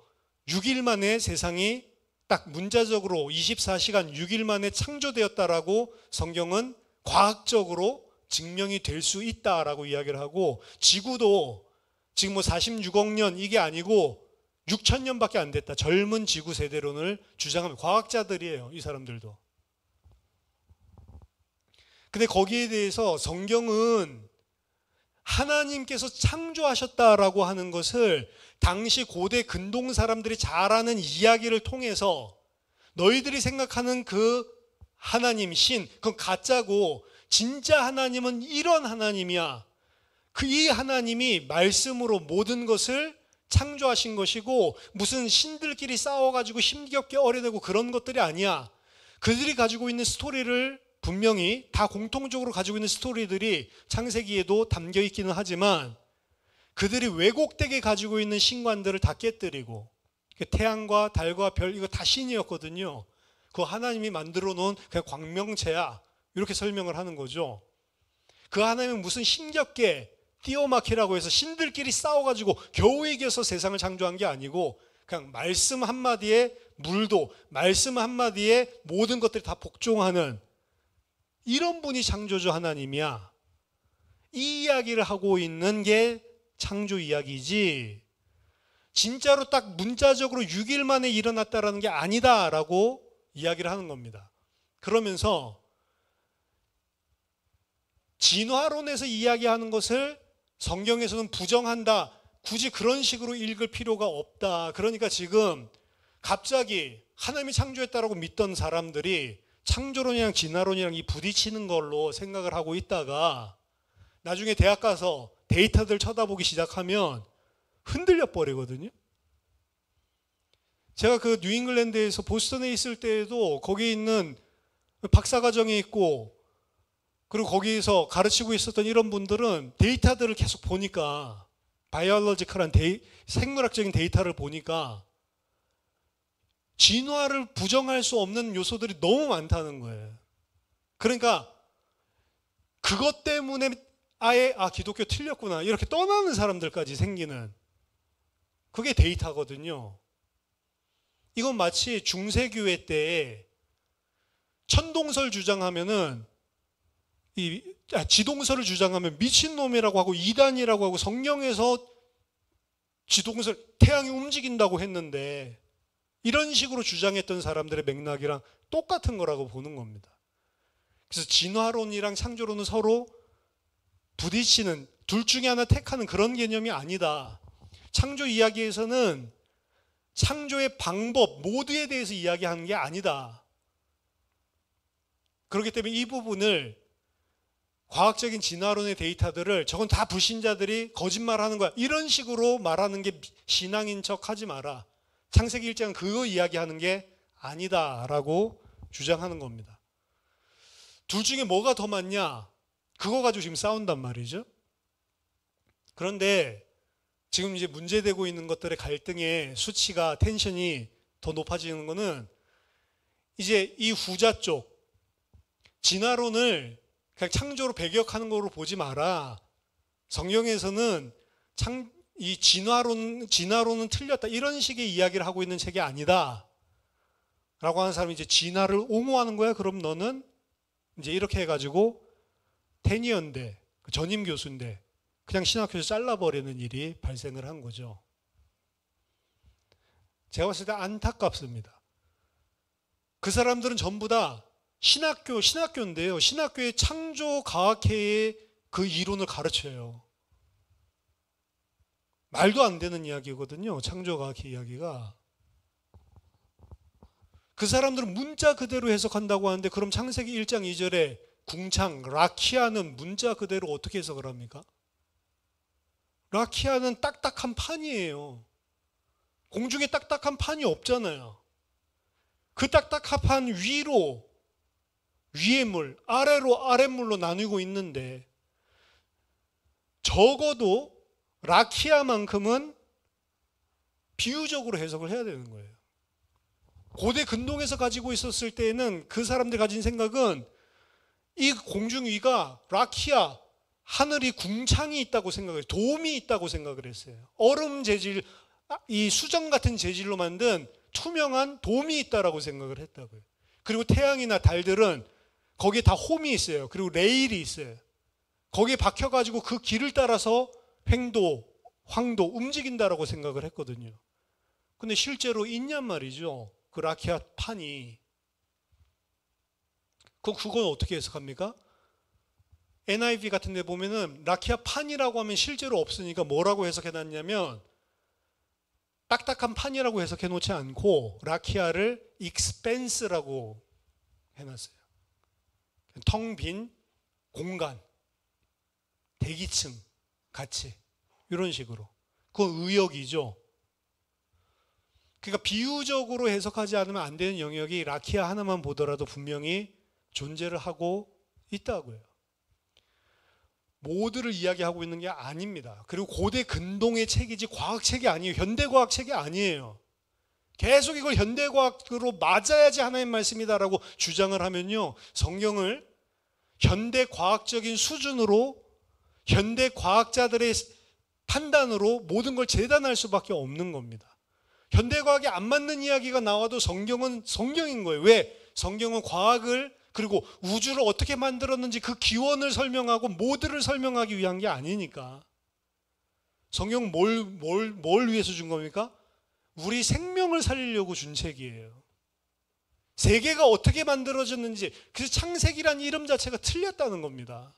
6일 만에 세상이 딱 문자적으로 24시간 6일 만에 창조되었다라고 성경은 과학적으로 증명이 될 수 있다라고 이야기를 하고, 지구도 지금 뭐 46억 년 이게 아니고 6천 년밖에 안 됐다. 젊은 지구 세대론을 주장하는 과학자들이에요, 이 사람들도. 근데 거기에 대해서 성경은 하나님께서 창조하셨다라고 하는 것을 당시 고대 근동 사람들이 잘 아는 이야기를 통해서 너희들이 생각하는 그 하나님, 신, 그건 가짜고 진짜 하나님은 이런 하나님이야. 이 하나님이 말씀으로 모든 것을 창조하신 것이고 무슨 신들끼리 싸워가지고 힘겹게 어려내고 그런 것들이 아니야. 그들이 가지고 있는 스토리를 분명히 다 공통적으로 가지고 있는 스토리들이 창세기에도 담겨 있기는 하지만 그들이 왜곡되게 가지고 있는 신관들을 다 깨뜨리고, 태양과 달과 별 이거 다 신이었거든요. 그거 하나님이 만들어 놓은 그냥 광명체야. 이렇게 설명을 하는 거죠. 그 하나님은 무슨 힘겹게 띄어막히라고 해서 신들끼리 싸워가지고 겨우 이겨서 세상을 창조한 게 아니고 그냥 말씀 한마디에 물도, 말씀 한마디에 모든 것들이 다 복종하는 이런 분이 창조주 하나님이야. 이 이야기를 하고 있는 게 창조 이야기지, 진짜로 딱 문자적으로 6일 만에 일어났다라는 게 아니다라고 이야기를 하는 겁니다. 그러면서 진화론에서 이야기하는 것을 성경에서는 부정한다. 굳이 그런 식으로 읽을 필요가 없다. 그러니까 지금 갑자기 하나님이 창조했다라고 믿던 사람들이 창조론이랑 진화론이랑 이 부딪히는 걸로 생각을 하고 있다가 나중에 대학 가서 데이터들 쳐다보기 시작하면 흔들려 버리거든요. 제가 그 뉴잉글랜드에서 보스턴에 있을 때에도 거기 있는 박사과정에 있고 그리고 거기에서 가르치고 있었던 이런 분들은 데이터들을 계속 보니까, 바이올로지컬한 생물학적인 데이터를 보니까 진화를 부정할 수 없는 요소들이 너무 많다는 거예요. 그러니까 그것 때문에 아예 기독교 틀렸구나 이렇게 떠나는 사람들까지 생기는, 그게 데이터거든요. 이건 마치 중세교회 때 천동설 주장하면은 지동설을 주장하면 미친놈이라고 하고 이단이라고 하고 성경에서 지동설, 태양이 움직인다고 했는데 이런 식으로 주장했던 사람들의 맥락이랑 똑같은 거라고 보는 겁니다. 그래서 진화론이랑 창조론은 서로 부딪히는, 둘 중에 하나 택하는 그런 개념이 아니다. 창조 이야기에서는 창조의 방법, 모드에 대해서 이야기하는 게 아니다. 그렇기 때문에 이 부분을, 과학적인 진화론의 데이터들을 저건 다 불신자들이 거짓말하는 거야 이런 식으로 말하는 게 신앙인 척 하지 마라. 창세기 1장은 그거 이야기하는 게 아니다라고 주장하는 겁니다. 둘 중에 뭐가 더 맞냐? 그거 가지고 지금 싸운단 말이죠. 그런데 지금 이제 문제되고 있는 것들의 갈등의 수치가, 텐션이 더 높아지는 거는 이제 이 후자 쪽, 진화론을 그냥 창조로 배격하는 거로 보지 마라. 성경에서는 이 진화론은 틀렸다 이런 식의 이야기를 하고 있는 책이 아니다 라고 하는 사람이 이제 진화를 옹호하는 거야. 그럼 너는 이제 이렇게 해가지고 테니언대, 전임 교수인데 그냥 신학교에서 잘라버리는 일이 발생을 한 거죠. 제가 봤을 때 안타깝습니다. 그 사람들은 전부 다 신학교인데요. 신학교의 창조과학회의 그 이론을 가르쳐요. 말도 안 되는 이야기거든요. 창조과학 이야기가. 그 사람들은 문자 그대로 해석한다고 하는데 그럼 창세기 1장 2절에 궁창, 라키아는 문자 그대로 어떻게 해석을 합니까? 라키아는 딱딱한 판이에요. 공중에 딱딱한 판이 없잖아요. 그 딱딱한 판 위로 위의 물, 아래로 아랫물로 나누고 있는데 적어도 라키아만큼은 비유적으로 해석을 해야 되는 거예요. 고대 근동에서 가지고 있었을 때에는 그 사람들 가진 생각은 이 공중 위가 라키아, 하늘이 궁창이 있다고 생각해요. 돔이 있다고 생각을 했어요. 얼음 재질, 이 수정 같은 재질로 만든 투명한 돔이 있다라고 생각을 했다고요. 그리고 태양이나 달들은 거기에 다 홈이 있어요. 그리고 레일이 있어요. 거기에 박혀가지고 그 길을 따라서 횡도, 황도 움직인다라고 생각을 했거든요. 근데 실제로 있냔 말이죠. 그 라키아 판이. 그건 어떻게 해석합니까? NIV 같은 데 보면은 라키아 판이라고 하면 실제로 없으니까 뭐라고 해석해놨냐면 딱딱한 판이라고 해석해 놓지 않고 라키아를 expanse라고 해놨어요. 텅 빈 공간, 대기층 같이 이런 식으로. 그건 의역이죠. 그러니까 비유적으로 해석하지 않으면 안 되는 영역이 라키아 하나만 보더라도 분명히 존재를 하고 있다고요. 모두를 이야기하고 있는 게 아닙니다. 그리고 고대 근동의 책이지 과학책이 아니에요. 현대과학책이 아니에요. 계속 이걸 현대과학으로 맞아야지 하나님 말씀이다라고 주장을 하면요, 성경을 현대과학적인 수준으로 현대과학자들의 판단으로 모든 걸 재단할 수밖에 없는 겁니다. 현대과학에 안 맞는 이야기가 나와도 성경은 성경인 거예요. 왜? 성경은 과학을 그리고 우주를 어떻게 만들었는지 그 기원을 설명하고 모두를 설명하기 위한 게 아니니까. 성경은 뭘 위해서 준 겁니까? 우리 생명을 살리려고 준 책이에요. 세계가 어떻게 만들어졌는지, 그래서 창세기란 이름 자체가 틀렸다는 겁니다.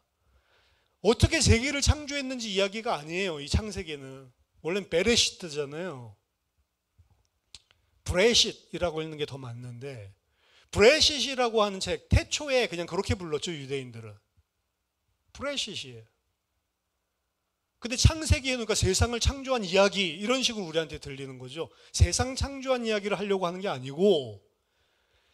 어떻게 세계를 창조했는지 이야기가 아니에요. 이 창세기는 원래는 베레시트잖아요. 브레시트이라고 읽는 게 더 맞는데, 브레시트이라고 하는 책, 태초에 그냥 그렇게 불렀죠, 유대인들은. 브레시트이에요. 근데 창세기에 그러니까 세상을 창조한 이야기 이런 식으로 우리한테 들리는 거죠. 세상 창조한 이야기를 하려고 하는 게 아니고,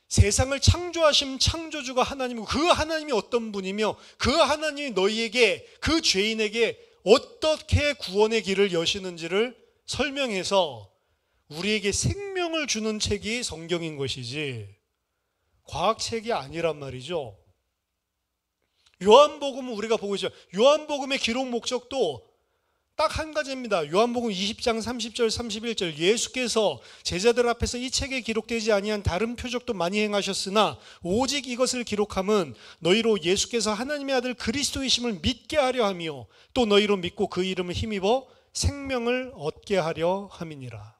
세상을 창조하신 창조주가 하나님이고 그 하나님이 어떤 분이며 그 하나님이 너희에게, 그 죄인에게 어떻게 구원의 길을 여시는지를 설명해서 우리에게 생명을 주는 책이 성경인 것이지 과학책이 아니란 말이죠. 요한복음은 우리가 보고 있죠. 요한복음의 기록 목적도 딱 한 가지입니다. 요한복음 20장 30절 31절 예수께서 제자들 앞에서 이 책에 기록되지 아니한 다른 표적도 많이 행하셨으나 오직 이것을 기록함은 너희로 예수께서 하나님의 아들 그리스도이심을 믿게 하려 하며 또 너희로 믿고 그 이름을 힘입어 생명을 얻게 하려 함이니라.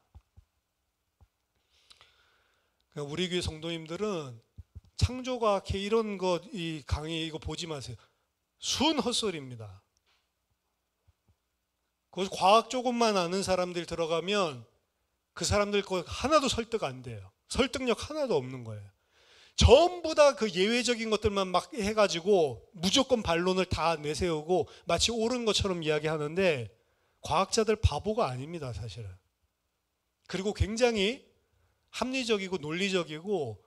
그러니까 우리 교회 성도님들은 창조과학회 이런 거, 이 강의 이거 보지 마세요. 순 헛소리입니다. 거기서 과학 조금만 아는 사람들 들어가면 그 사람들 거 하나도 설득 안 돼요. 설득력 하나도 없는 거예요. 전부 다 그 예외적인 것들만 막 해가지고 무조건 반론을 다 내세우고 마치 옳은 것처럼 이야기하는데 과학자들 바보가 아닙니다, 사실은. 그리고 굉장히 합리적이고 논리적이고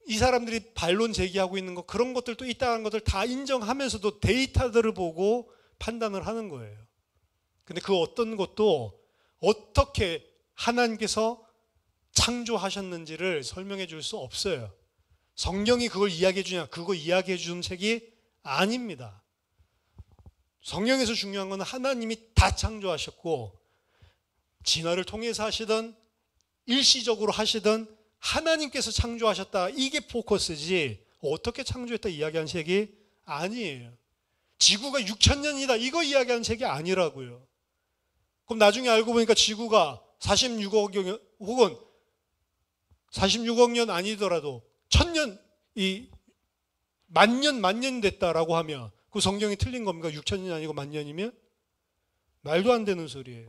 이 사람들이 반론 제기하고 있는 거 그런 것들도 있다는 것들 다 인정하면서도 데이터들을 보고 판단을 하는 거예요. 근데 그 어떤 것도 어떻게 하나님께서 창조하셨는지를 설명해 줄 수 없어요. 성경이 그걸 이야기해 주냐? 그거 이야기해 주는 책이 아닙니다. 성경에서 중요한 건 하나님이 다 창조하셨고 진화를 통해서 하시든 일시적으로 하시든 하나님께서 창조하셨다. 이게 포커스지 어떻게 창조했다 이야기하는 책이 아니에요. 지구가 6,000년이다. 이거 이야기하는 책이 아니라고요. 그럼 나중에 알고 보니까 지구가 46억 년 혹은 46억 년 아니더라도 1,000년, 만년 됐다라고 하면 그 성경이 틀린 겁니까? 6,000년이 아니고 만년이면? 말도 안 되는 소리예요.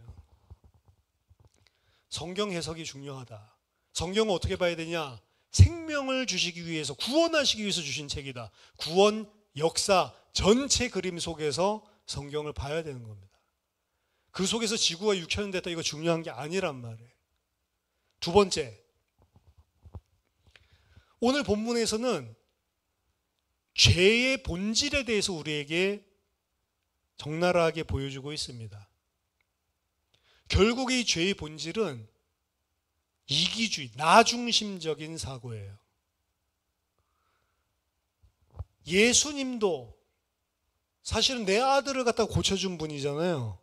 성경 해석이 중요하다. 성경은 어떻게 봐야 되냐? 생명을 주시기 위해서, 구원하시기 위해서 주신 책이다. 구원 역사 전체 그림 속에서 성경을 봐야 되는 겁니다. 그 속에서 지구가 6천년 됐다, 이거 중요한 게 아니란 말이에요. 두 번째, 오늘 본문에서는 죄의 본질에 대해서 우리에게 적나라하게 보여주고 있습니다. 결국 이 죄의 본질은 이기주의, 나중심적인 사고예요. 예수님도 사실은 내 아들을 갖다 고쳐준 분이잖아요.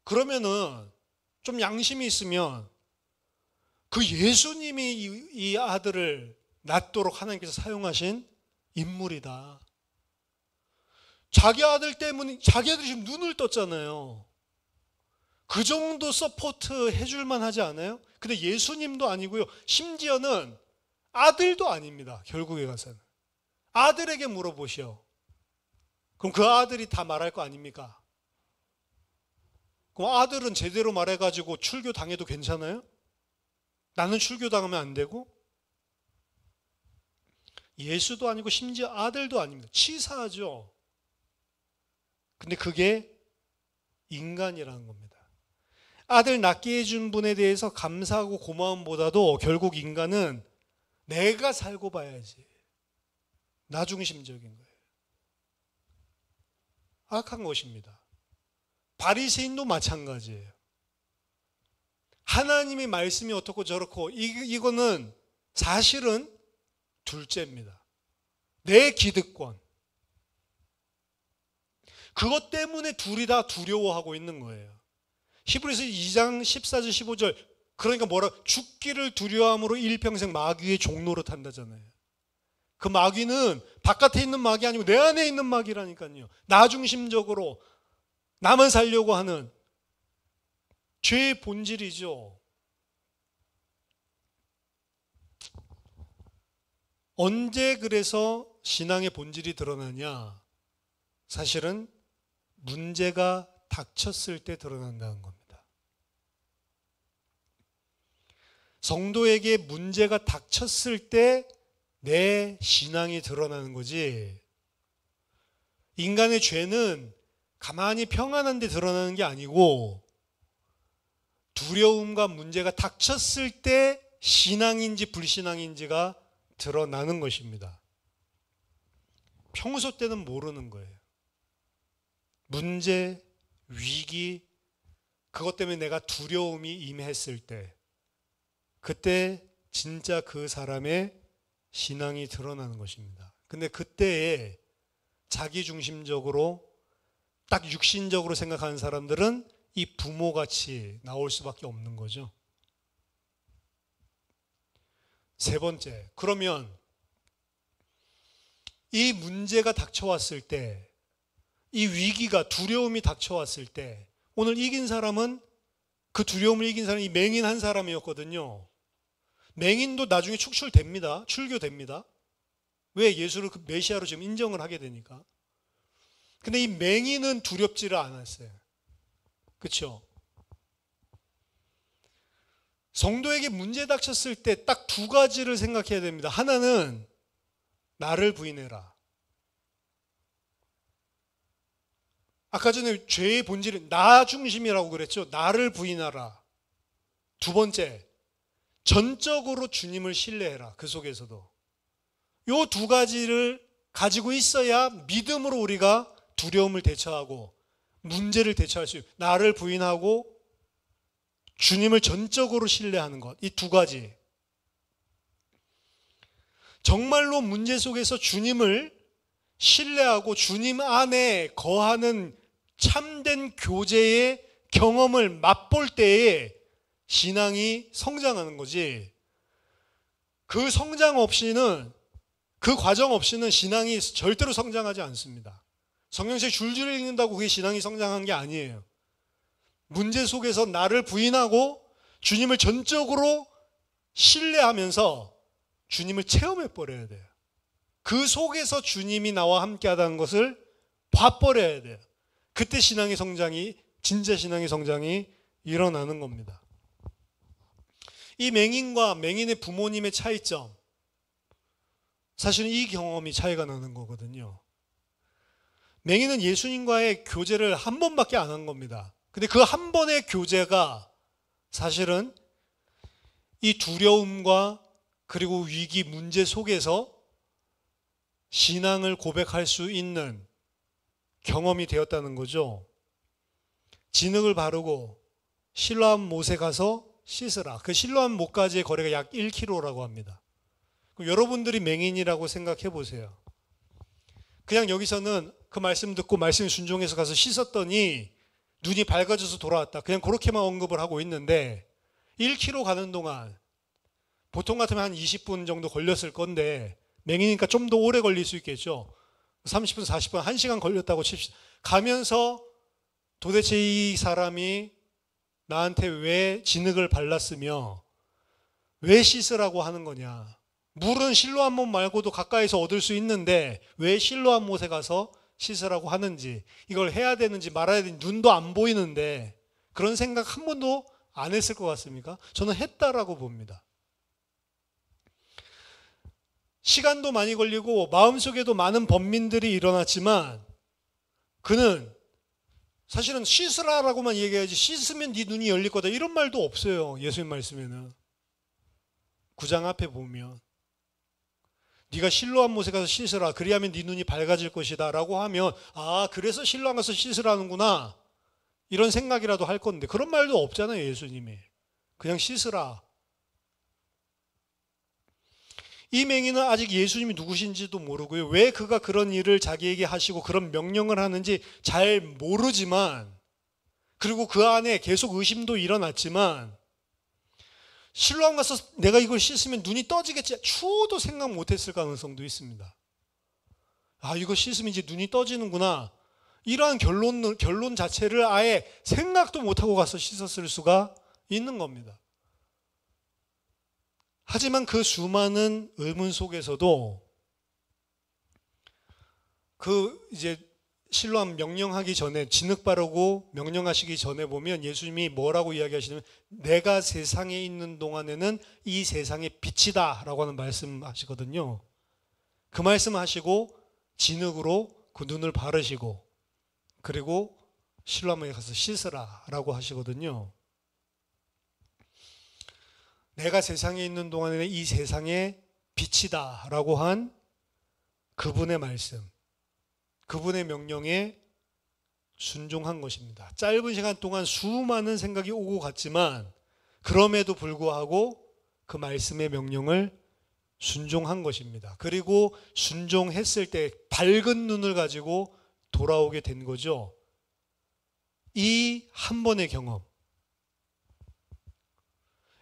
그러면은 좀 양심이 있으면 그 예수님이 이 아들을 낳도록 하나님께서 사용하신 인물이다. 자기 아들 때문에, 자기 아들이 지금 눈을 떴잖아요. 그 정도 서포트 해줄만 하지 않아요? 근데 예수님도 아니고요. 심지어는 아들도 아닙니다. 결국에 가서는. 아들에게 물어보시오. 그럼 그 아들이 다 말할 거 아닙니까? 그럼 아들은 제대로 말해가지고 출교 당해도 괜찮아요? 나는 출교 당하면 안 되고? 예수도 아니고 심지어 아들도 아닙니다. 치사하죠. 근데 그게 인간이라는 겁니다. 아들 낳게 해준 분에 대해서 감사하고 고마움보다도 결국 인간은 내가 살고 봐야지. 나중심적인 거예요. 악한 것입니다. 바리새인도 마찬가지예요. 하나님의 말씀이 어떻고 저렇고 이거는 사실은 둘째입니다. 내 기득권. 그것 때문에 둘이 다 두려워하고 있는 거예요. 히브리서 2장 14절 15절, 그러니까 뭐라, 죽기를 두려워함으로 일평생 마귀의 종로로 탄다잖아요. 그 마귀는 바깥에 있는 마귀 아니고 내 안에 있는 마귀라니까요. 나중심적으로 나만 살려고 하는 죄의 본질이죠. 언제 그래서 신앙의 본질이 드러나냐? 사실은 문제가 닥쳤을 때 드러난다는 겁니다. 성도에게 문제가 닥쳤을 때 내 신앙이 드러나는 거지, 인간의 죄는 가만히 평안한데 드러나는 게 아니고 두려움과 문제가 닥쳤을 때 신앙인지 불신앙인지가 드러나는 것입니다. 평소 때는 모르는 거예요. 문제, 위기, 그것 때문에 내가 두려움이 임했을 때, 그때 진짜 그 사람의 신앙이 드러나는 것입니다. 근데 그때에 자기중심적으로 딱 육신적으로 생각하는 사람들은 이 부모같이 나올 수밖에 없는 거죠. 세 번째, 그러면 이 문제가 닥쳐왔을 때, 이 위기가, 두려움이 닥쳐왔을 때, 오늘 이긴 사람은, 그 두려움을 이긴 사람이 이 맹인 한 사람이었거든요. 맹인도 나중에 축출됩니다. 출교됩니다. 왜? 예수를 그 메시아로 지금 인정을 하게 되니까. 근데 이 맹인은 두렵지를 않았어요. 그렇죠? 성도에게 문제 닥쳤을 때 딱 두 가지를 생각해야 됩니다. 하나는 나를 부인해라. 아까 전에 죄의 본질은 나 중심이라고 그랬죠. 나를 부인하라. 두 번째, 전적으로 주님을 신뢰해라. 그 속에서도. 이 두 가지를 가지고 있어야 믿음으로 우리가 두려움을 대처하고 문제를 대처할 수 있어요. 나를 부인하고 주님을 전적으로 신뢰하는 것. 이 두 가지. 정말로 문제 속에서 주님을 신뢰하고 주님 안에 거하는 참된 교제의 경험을 맛볼 때에 신앙이 성장하는 거지, 그 성장 없이는, 그 과정 없이는 신앙이 절대로 성장하지 않습니다. 성경책 줄줄 읽는다고 그게 신앙이 성장한 게 아니에요. 문제 속에서 나를 부인하고 주님을 전적으로 신뢰하면서 주님을 체험해 버려야 돼요. 그 속에서 주님이 나와 함께 하다는 것을 봐버려야 돼요. 그때 신앙의 성장이, 진짜 신앙의 성장이 일어나는 겁니다. 이 맹인과 맹인의 부모님의 차이점, 사실은 이 경험이 차이가 나는 거거든요. 맹인은 예수님과의 교제를 한 번밖에 안 한 겁니다. 근데 그 한 번의 교제가 사실은 이 두려움과 그리고 위기, 문제 속에서 신앙을 고백할 수 있는 경험이 되었다는 거죠. 진흙을 바르고 실로암 못에 가서 씻으라. 그 실로암 못까지의 거리가 약 1km라고 합니다. 여러분들이 맹인이라고 생각해 보세요. 그냥 여기서는 그 말씀 듣고 말씀에 순종해서 가서 씻었더니 눈이 밝아져서 돌아왔다. 그냥 그렇게만 언급을 하고 있는데 1km 가는 동안 보통 같으면 한 20분 정도 걸렸을 건데 맹인이니까 좀 더 오래 걸릴 수 있겠죠. 30분, 40분, 1시간 걸렸다고 칩시다. 가면서 도대체 이 사람이 나한테 왜 진흙을 발랐으며 왜 씻으라고 하는 거냐. 물은 실로암 못 말고도 가까이서 얻을 수 있는데 왜 실로암 못에 가서 씻으라고 하는지, 이걸 해야 되는지 말아야 되는지 눈도 안 보이는데 그런 생각 한 번도 안 했을 것 같습니까? 저는 했다라고 봅니다. 시간도 많이 걸리고 마음속에도 많은 번민들이 일어났지만 그는 사실은 씻으라라고만 얘기해야지 씻으면 네 눈이 열릴 거다 이런 말도 없어요. 예수님 말씀에는. 9장 앞에 보면 네가 실로암 못에 가서 씻으라 그리하면 네 눈이 밝아질 것이다 라고 하면 아 그래서 실로암 가서 씻으라는구나 이런 생각이라도 할 건데 그런 말도 없잖아요. 예수님이 그냥 씻으라. 이 맹인은 아직 예수님이 누구신지도 모르고요. 왜 그가 그런 일을 자기에게 하시고 그런 명령을 하는지 잘 모르지만, 그리고 그 안에 계속 의심도 일어났지만 실로암 가서 내가 이걸 씻으면 눈이 떠지겠지 추호도 생각 못했을 가능성도 있습니다. 아 이거 씻으면 이제 눈이 떠지는구나 이러한 결론 자체를 아예 생각도 못하고 가서 씻었을 수가 있는 겁니다. 하지만 그 수많은 의문 속에서도 그 이제 실로암 명령하기 전에 진흙 바르고 명령하시기 전에 보면 예수님이 뭐라고 이야기하시냐면 내가 세상에 있는 동안에는 이 세상의 빛이다 라고 하는 말씀하시거든요. 그 말씀하시고 진흙으로 그 눈을 바르시고 그리고 실로암에 가서 씻으라 라고 하시거든요. 내가 세상에 있는 동안에는 이 세상의 빛이다 라고 한 그분의 말씀, 그분의 명령에 순종한 것입니다. 짧은 시간 동안 수많은 생각이 오고 갔지만 그럼에도 불구하고 그 말씀의 명령을 순종한 것입니다. 그리고 순종했을 때 밝은 눈을 가지고 돌아오게 된 거죠. 이 한 번의 경험,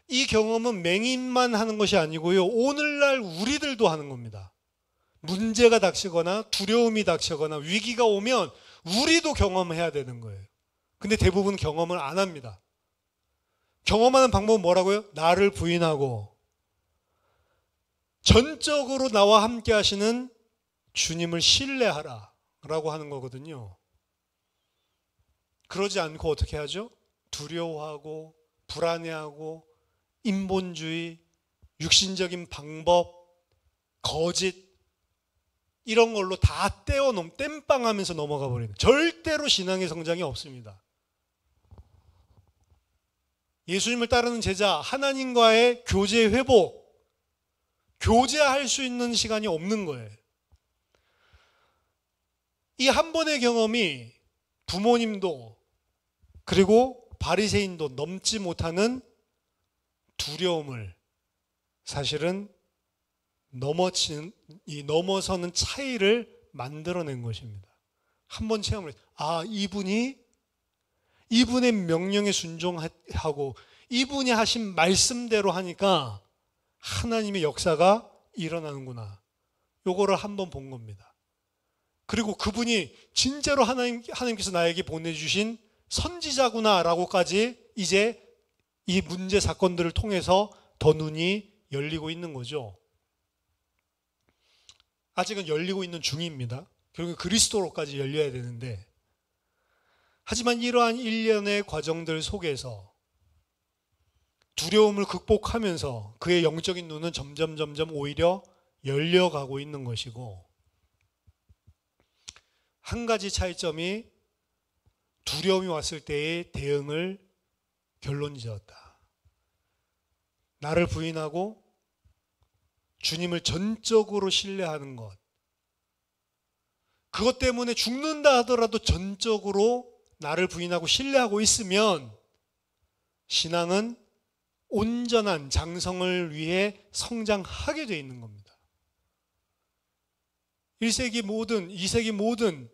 이 경험은 맹인만 하는 것이 아니고요. 오늘날 우리들도 하는 겁니다. 문제가 닥치거나 두려움이 닥치거나 위기가 오면 우리도 경험해야 되는 거예요. 근데 대부분 경험을 안 합니다. 경험하는 방법은 뭐라고요? 나를 부인하고 전적으로 나와 함께 하시는 주님을 신뢰하라 라고 하는 거거든요. 그러지 않고 어떻게 하죠? 두려워하고 불안해하고 인본주의, 육신적인 방법, 거짓 이런 걸로 다 땜빵하면서 넘어가 버리는, 절대로 신앙의 성장이 없습니다. 예수님을 따르는 제자, 하나님과의 교제 회복, 교제할 수 있는 시간이 없는 거예요. 이 한 번의 경험이 부모님도 그리고 바리새인도 넘지 못하는 두려움을 사실은 넘어서는 차이를 만들어낸 것입니다. 한번 체험을 해서 이분의 명령에 순종하고 이분이 하신 말씀대로 하니까 하나님의 역사가 일어나는구나. 요거를 한번 본 겁니다. 그리고 그분이 진짜로 하나님께서 나에게 보내주신 선지자구나라고까지 이제 이 문제 사건들을 통해서 더 눈이 열리고 있는 거죠. 아직은 열리고 있는 중입니다. 결국 그리스도로까지 열려야 되는데, 하지만 이러한 일련의 과정들 속에서 두려움을 극복하면서 그의 영적인 눈은 점점 오히려 열려가고 있는 것이고, 한 가지 차이점이 두려움이 왔을 때의 대응을 결론지었다. 나를 부인하고 주님을 전적으로 신뢰하는 것. 그것 때문에 죽는다 하더라도 전적으로 나를 부인하고 신뢰하고 있으면 신앙은 온전한 장성을 위해 성장하게 되어 있는 겁니다. 1세기 모든, 2세기 모든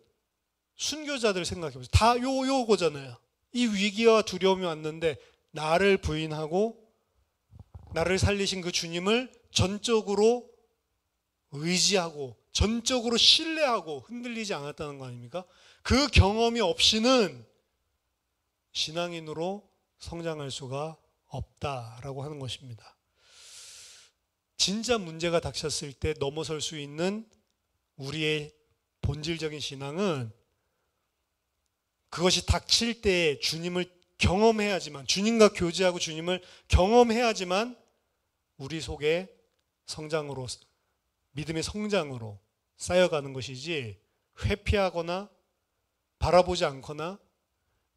순교자들 생각해 보세요. 다 요거잖아요. 이 위기와 두려움이 왔는데 나를 부인하고 나를 살리신 그 주님을 전적으로 의지하고 전적으로 신뢰하고 흔들리지 않았다는 거 아닙니까? 그 경험이 없이는 신앙인으로 성장할 수가 없다라고 하는 것입니다. 진짜 문제가 닥쳤을 때 넘어설 수 있는 우리의 본질적인 신앙은 그것이 닥칠 때 주님을 경험해야지만, 주님과 교제하고 주님을 경험해야지만 우리 속에 성장으로, 믿음의 성장으로 쌓여가는 것이지, 회피하거나 바라보지 않거나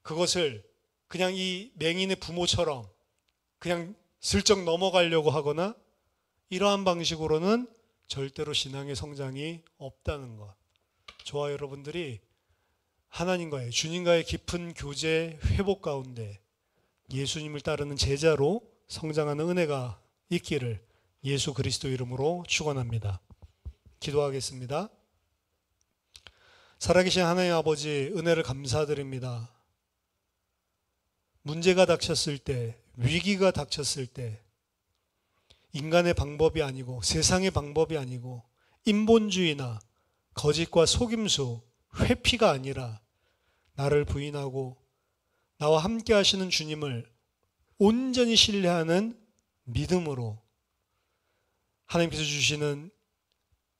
그것을 그냥 이 맹인의 부모처럼 그냥 슬쩍 넘어가려고 하거나 이러한 방식으로는 절대로 신앙의 성장이 없다는 것. 저와 여러분들이 하나님과의, 주님과의 깊은 교제 회복 가운데 예수님을 따르는 제자로 성장하는 은혜가 있기를 예수 그리스도 이름으로 축원합니다. 기도하겠습니다. 살아계신 하나님 아버지, 은혜를 감사드립니다. 문제가 닥쳤을 때, 위기가 닥쳤을 때 인간의 방법이 아니고 세상의 방법이 아니고 인본주의나 거짓과 속임수, 회피가 아니라 나를 부인하고 나와 함께 하시는 주님을 온전히 신뢰하는 믿음으로 하나님께서 주시는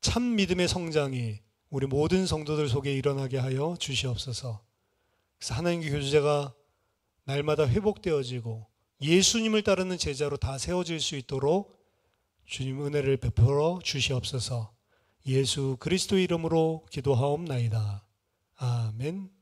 참 믿음의 성장이 우리 모든 성도들 속에 일어나게 하여 주시옵소서. 그래서 하나님의 교제가 날마다 회복되어지고 예수님을 따르는 제자로 다 세워질 수 있도록 주님 은혜를 베풀어 주시옵소서. 예수 그리스도 이름으로 기도하옵나이다. 아멘.